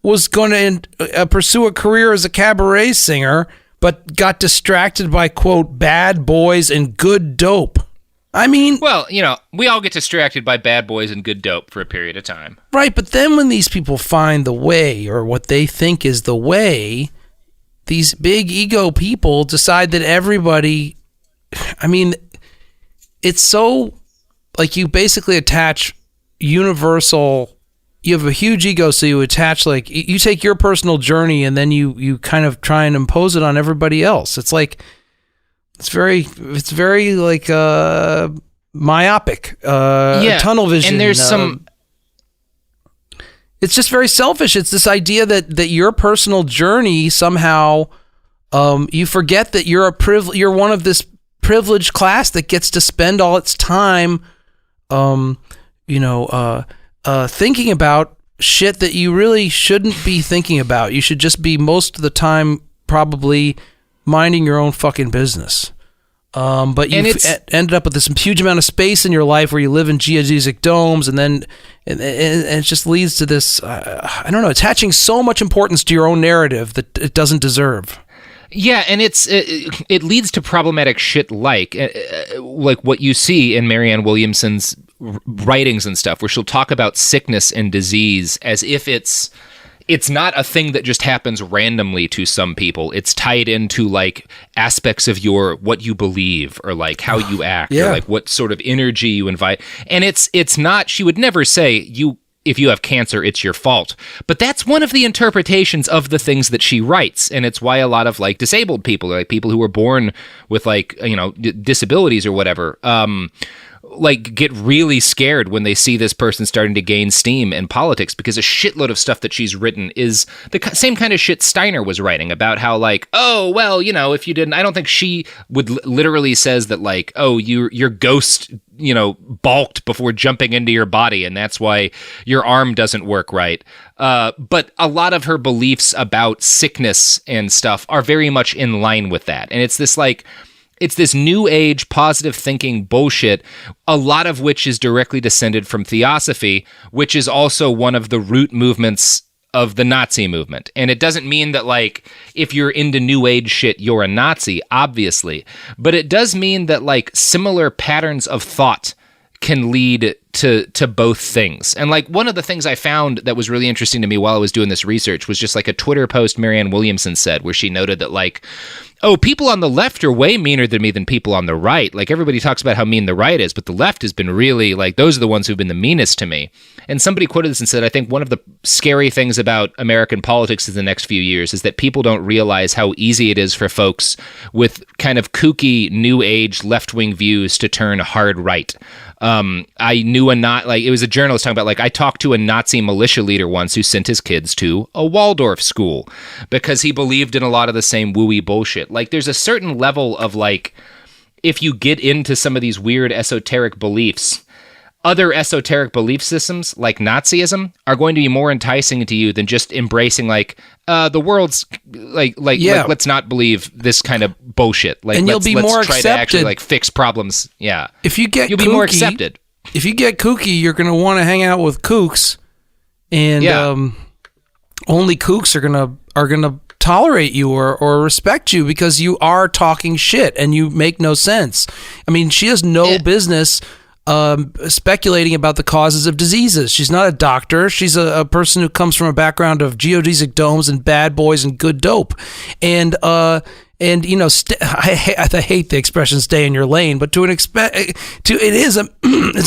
S7: was going to pursue a career as a cabaret singer, but got distracted by, quote, bad boys and good dope. I mean...
S6: Well, you know, we all get distracted by bad boys and good dope for a period of time.
S7: Right, but then when these people find the way, or what they think is the way, these big ego people decide that everybody... I mean, it's so... Like, you basically attach universal you have a huge ego, so you attach, like, you take your personal journey and then you kind of try and impose it on everybody else. It's like, it's very like myopic, tunnel vision.
S6: And there's
S7: it's just very selfish. It's this idea that your personal journey somehow, you forget that you're one of this privileged class that gets to spend all its time, thinking about shit that you really shouldn't be thinking about. You should just be most of the time probably minding your own fucking business. But you've ended up with this huge amount of space in your life where you live in geodesic domes, and then it just leads to this, I don't know, attaching so much importance to your own narrative that it doesn't deserve.
S6: Yeah, and it leads to problematic shit like what you see in Marianne Williamson's writings and stuff, where she'll talk about sickness and disease as if it's not a thing that just happens randomly to some people. It's tied into like aspects of what you believe, or like how you act, or like what sort of energy you invite. And it's not, she would never say if you have cancer, it's your fault. But that's one of the interpretations of the things that she writes. And it's why a lot of like disabled people, like people who were born with like, disabilities or whatever, like get really scared when they see this person starting to gain steam in politics, because a shitload of stuff that she's written is the same kind of shit Steiner was writing about, how like, oh, well, if you didn't, I don't think she would literally says that like, oh, your ghost, balked before jumping into your body, and that's why your arm doesn't work right. But a lot of her beliefs about sickness and stuff are very much in line with that. And it's this new age positive thinking bullshit, a lot of which is directly descended from theosophy, which is also one of the root movements of the Nazi movement. And it doesn't mean that, like, if you're into new age shit, you're a Nazi, obviously. But it does mean that, like, similar patterns of thought can lead to both things. And like one of the things I found that was really interesting to me while I was doing this research was just like a Twitter post Marianne Williamson said, where she noted that like, oh, people on the left are way meaner than me than people on the right. Like everybody talks about how mean the right is, but the left has been really like, those are the ones who've been the meanest to me. And somebody quoted this and said, I think one of the scary things about American politics in the next few years is that people don't realize how easy it is for folks with kind of kooky new age left-wing views to turn hard right. I knew it was a journalist talking about, like, I talked to a Nazi militia leader once who sent his kids to a Waldorf school because he believed in a lot of the same wooey bullshit. Like, there's a certain level of, like, if you get into some of these weird esoteric beliefs, other esoteric belief systems, like Nazism, are going to be more enticing to you than just embracing, like, the world's, like, let's not believe this kind of bullshit. Like,
S7: and you'll be more
S6: try
S7: accepted.
S6: To actually, like, fix problems. Yeah.
S7: If you get
S6: you'll
S7: kooky,
S6: be more accepted.
S7: If you get kooky, you're going to want to hang out with kooks, and only kooks are gonna tolerate you or respect you because you are talking shit and you make no sense. I mean, she has no business speculating about the causes of diseases. She's not a doctor. She's a person who comes from a background of geodesic domes and bad boys and good dope. And you know, I hate the expression "stay in your lane," but it's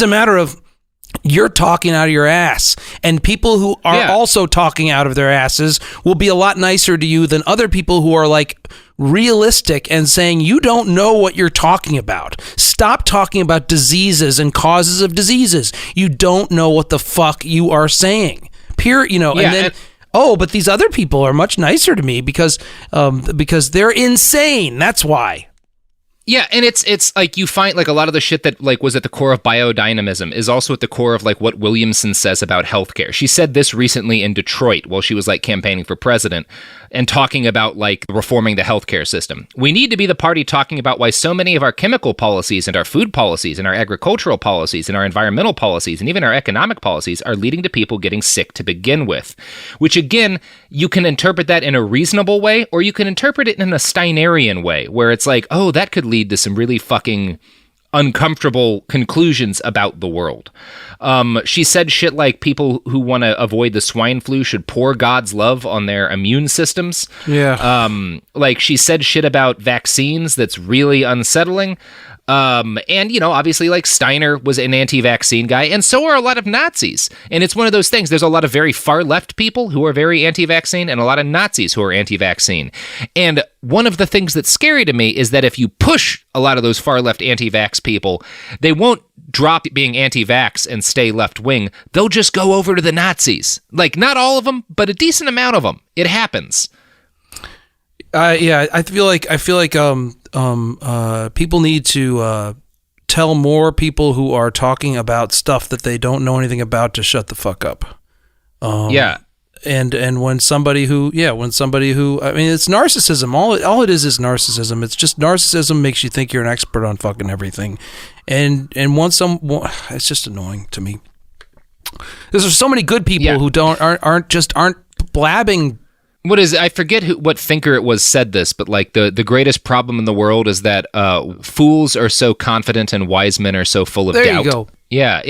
S7: a matter of you're talking out of your ass, and people who are also talking out of their asses will be a lot nicer to you than other people who are like realistic and saying you don't know what you're talking about. Stop talking about diseases and causes of diseases. You don't know what the fuck you are saying. But these other people are much nicer to me because they're insane. That's why.
S6: Yeah, and it's like you find like a lot of the shit that like was at the core of biodynamism is also at the core of like what Williamson says about healthcare. She said this recently in Detroit while she was like campaigning for president and talking about like reforming the healthcare system. We need to be the party talking about why so many of our chemical policies and our food policies and our agricultural policies and our environmental policies and even our economic policies are leading to people getting sick to begin with. Which again, you can interpret that in a reasonable way, or you can interpret it in a Steinerian way where it's like, oh, that could lead to some really fucking uncomfortable conclusions about the world. She said shit like people who want to avoid the swine flu should pour God's love on their immune systems.
S7: Yeah.
S6: Like she said shit about vaccines that's really unsettling. And, you know, obviously, like, Steiner was an anti-vaccine guy, and so are a lot of Nazis. And it's one of those things. There's a lot of very far-left people who are very anti-vaccine and a lot of Nazis who are anti-vaccine. And one of the things that's scary to me is that if you push a lot of those far-left anti-vax people, they won't drop being anti-vax and stay left-wing. They'll just go over to the Nazis. Like, not all of them, but a decent amount of them. It happens.
S7: Yeah, I feel like people need to tell more people who are talking about stuff that they don't know anything about to shut the fuck up.
S6: Yeah.
S7: And when somebody who, I mean, it's narcissism. All it is narcissism. It's just narcissism makes you think you're an expert on fucking everything. And once it's just annoying to me. There's so many good people who aren't blabbing.
S6: I forget what thinker it was said this, but like the greatest problem in the world is that fools are so confident and wise men are so full of doubt.
S7: There you go.
S6: Yeah.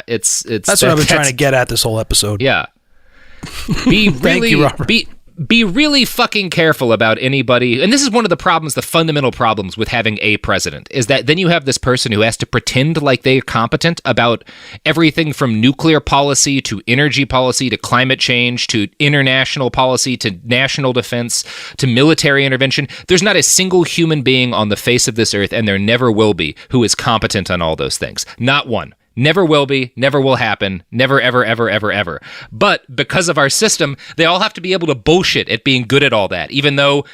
S6: It's
S7: that's what I've been trying to get at this whole episode.
S6: Yeah. Thank you, Robert. Be really fucking careful about anybody. And this is one of the problems, the fundamental problems with having a president, is that then you have this person who has to pretend like they're competent about everything from nuclear policy to energy policy to climate change to international policy to national defense to military intervention. There's not a single human being on the face of this earth, and there never will be, who is competent on all those things. Not one. Never will be, never will happen, never, ever, ever, ever, ever. But because of our system, they all have to be able to bullshit at being good at all that, even though,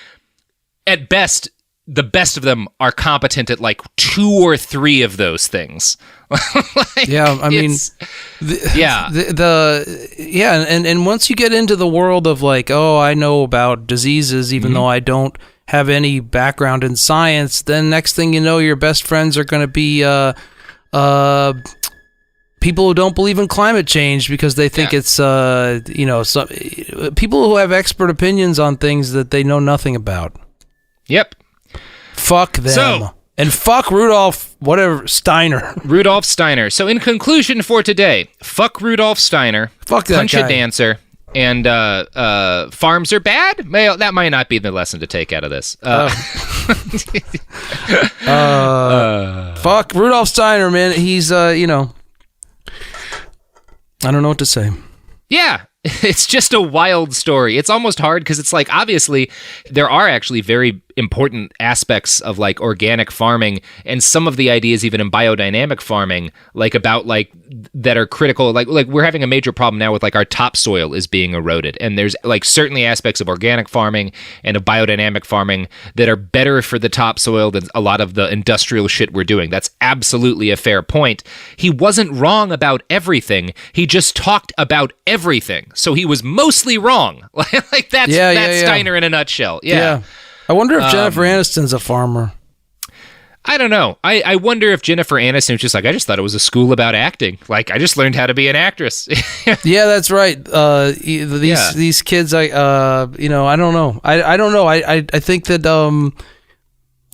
S6: at best, the best of them are competent at like 2 or 3 of those things.
S7: And once you get into the world of like, oh, I know about diseases, even though I don't have any background in science, then next thing you know, your best friends are going to be people who don't believe in climate change because they think it's people who have expert opinions on things that they know nothing about.
S6: Yep.
S7: Fuck them. And fuck Rudolf Steiner.
S6: Rudolf Steiner. So in conclusion for today, fuck Rudolf Steiner.
S7: Fuck that
S6: Punch
S7: guy.
S6: a dancer. And farms are bad? Well, that might not be the lesson to take out of this.
S7: Fuck Rudolf Steiner, man. He's, I don't know what to say.
S6: Yeah, it's just a wild story. It's almost hard because it's like, obviously, there are actually very important aspects of like organic farming and some of the ideas even in biodynamic farming, like about like that are critical. Like we're having a major problem now with like our topsoil is being eroded. And there's like certainly aspects of organic farming and of biodynamic farming that are better for the topsoil than a lot of the industrial shit we're doing. That's absolutely a fair point. He wasn't wrong about everything. He just talked about everything. So he was mostly wrong. Like that's Steiner in a nutshell. Yeah.
S7: I wonder if Jennifer Aniston's a farmer.
S6: I don't know. I wonder if Jennifer Aniston was just like, I just thought it was a school about acting. Like, I just learned how to be an actress.
S7: Yeah, that's right. These kids, I don't know. I don't know. I think that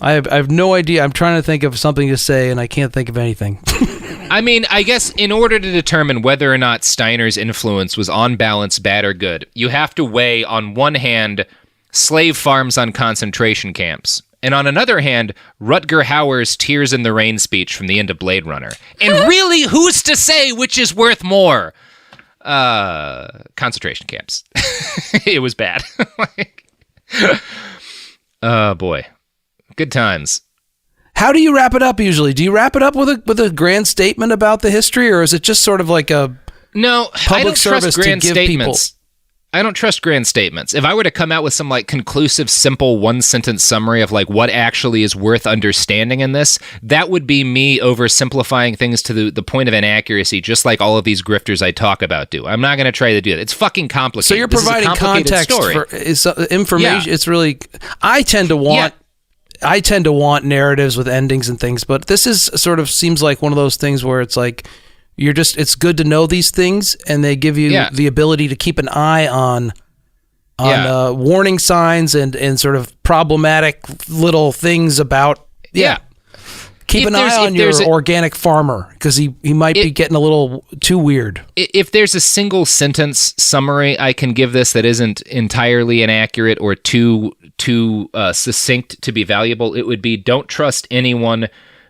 S7: I have no idea. I'm trying to think of something to say, and I can't think of anything.
S6: I mean, I guess in order to determine whether or not Steiner's influence was on balance bad or good, you have to weigh, on one hand, slave farms on concentration camps, and on another hand, Rutger Hauer's Tears in the Rain speech from the end of Blade Runner. And really, who's to say which is worth more? Concentration camps. It was bad. Oh, boy. Good times.
S7: How do you wrap it up usually? Do you wrap it up with a grand statement about the history, or is it just sort of like a public service to give people?
S6: I don't trust grand statements. If I were to come out with some like conclusive, simple one-sentence summary of like what actually is worth understanding in this, that would be me oversimplifying things to the point of inaccuracy, just like all of these grifters I talk about do. I'm not going to try to do that. It's fucking complicated.
S7: So you're providing context for information. Yeah. It's really. I tend to want narratives with endings and things, but this is sort of seems like one of those things where it's like. It's good to know these things, and they give you the ability to keep an eye on warning signs and sort of problematic little things about. Keep an eye on your organic farmer, because he might be getting a little too weird.
S6: If there's a single sentence summary I can give this that isn't entirely inaccurate or too succinct to be valuable, it would be: don't trust anyone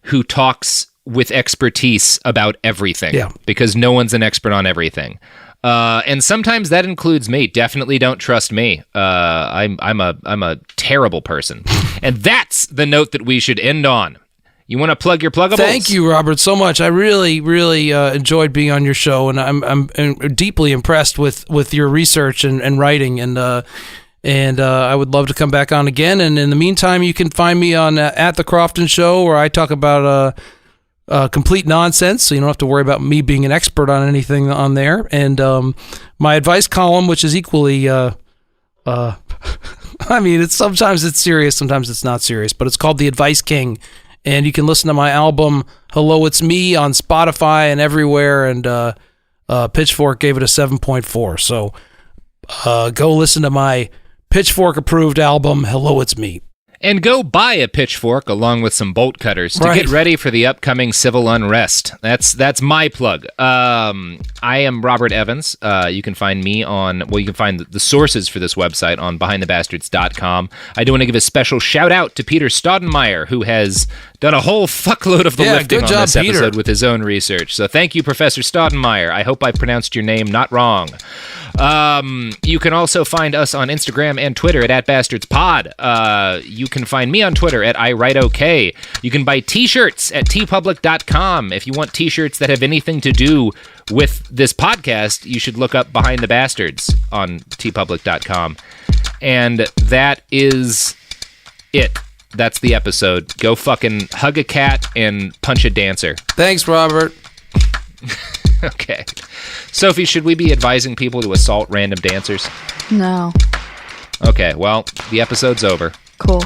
S6: who talks with expertise about everything.
S7: Yeah.
S6: Because no one's an expert on everything. And sometimes that includes me. Definitely don't trust me. I'm a terrible person. And that's the note that we should end on. You want to plug your pluggables?
S7: Thank you, Robert, so much. I really, really enjoyed being on your show, and I'm deeply impressed with your research and writing, and I would love to come back on again. And in the meantime, you can find me on at the Crofton Show, where I talk about complete nonsense, so you don't have to worry about me being an expert on anything on there. And my advice column, which is equally, I mean, sometimes it's serious, sometimes it's not serious, but it's called The Advice King. And you can listen to my album, Hello, It's Me, on Spotify and everywhere. And Pitchfork gave it a 7.4. So go listen to my Pitchfork-approved album, Hello, It's Me.
S6: And go buy a pitchfork along with some bolt cutters to get ready for the upcoming civil unrest. That's my plug. I am Robert Evans. You can find me you can find the sources for this website on behindthebastards.com. I do want to give a special shout out to Peter Staudenmeier, who has done a whole fuckload of the lifting on this episode with his own research. So thank you, Professor Staudenmeier. I hope I pronounced your name not wrong. You can also find us on Instagram and Twitter at @bastardspod. You can find me on Twitter at iWriteOK. You can buy t-shirts at tpublic.com. If you want t-shirts that have anything to do with this podcast, you should look up Behind the Bastards on tpublic.com. And that is it. That's the episode. Go fucking hug a cat and punch a dancer.
S7: Thanks, Robert.
S6: Okay. Sophie, should we be advising people to assault random dancers?
S8: No.
S6: Okay, well, the episode's over.
S8: Cool.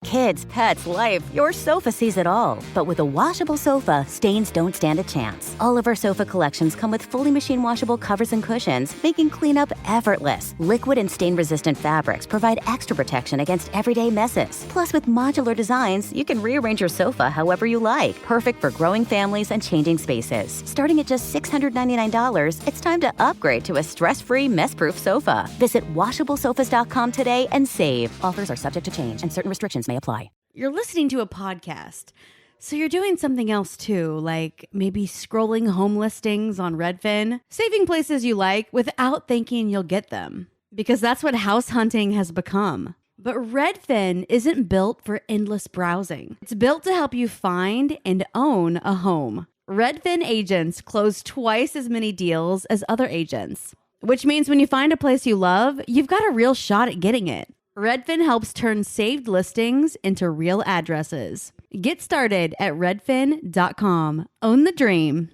S4: Kids, pets, life, your sofa sees it all. But with a washable sofa, stains don't stand a chance. All of our sofa collections come with fully machine washable covers and cushions, making cleanup effortless. Liquid and stain-resistant fabrics provide extra protection against everyday messes. Plus, with modular designs, you can rearrange your sofa however you like. Perfect for growing families and changing spaces. Starting at just $699, it's time to upgrade to a stress-free, mess-proof sofa. Visit washablesofas.com today and save. Offers are subject to change, and certain restrictions may apply.
S5: You're listening to a podcast, so you're doing something else too, like maybe scrolling home listings on Redfin, saving places you like without thinking you'll get them, because that's what house hunting has become. But Redfin isn't built for endless browsing. It's built to help you find and own a home. Redfin agents close twice as many deals as other agents, which means when you find a place you love, you've got a real shot at getting it. Redfin helps turn saved listings into real addresses. Get started at redfin.com. Own the dream.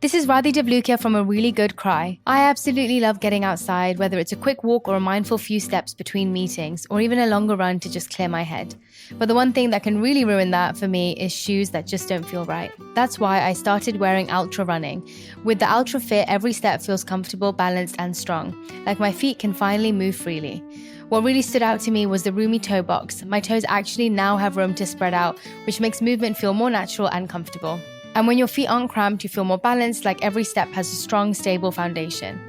S12: This is Radhi Devlukia from A Really Good Cry. I absolutely love getting outside, whether it's a quick walk or a mindful few steps between meetings, or even a longer run to just clear my head. But the one thing that can really ruin that for me is shoes that just don't feel right. That's why I started wearing Ultra Running. With the Ultra Fit, every step feels comfortable, balanced, and strong, like my feet can finally move freely. What really stood out to me was the roomy toe box. My toes actually now have room to spread out, which makes movement feel more natural and comfortable. And when your feet aren't cramped, you feel more balanced, like every step has a strong, stable foundation.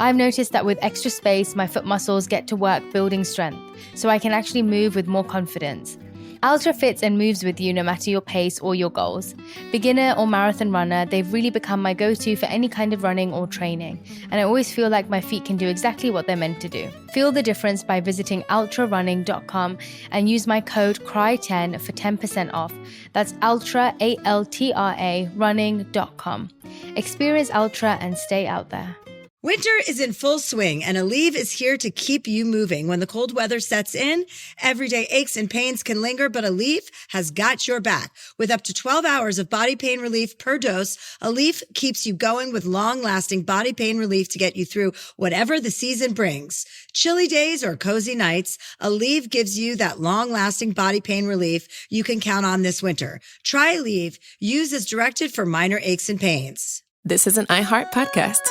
S12: I've noticed that with extra space, my foot muscles get to work building strength, so I can actually move with more confidence. Ultra fits and moves with you no matter your pace or your goals. Beginner or marathon runner, they've really become my go-to for any kind of running or training, and I always feel like my feet can do exactly what they're meant to do. Feel the difference by visiting ultrarunning.com and use my code CRY10 for 10% off. That's ultra, ALTRA, running.com. Experience Ultra and stay out there.
S13: Winter is in full swing, and Aleve is here to keep you moving. When the cold weather sets in, everyday aches and pains can linger, but Aleve has got your back. With up to 12 hours of body pain relief per dose, Aleve keeps you going with long-lasting body pain relief to get you through whatever the season brings. Chilly days or cozy nights, Aleve gives you that long-lasting body pain relief you can count on this winter. Try Aleve. Use as directed for minor aches and pains.
S1: This is an iHeart podcast.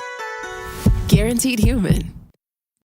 S1: Guaranteed Human.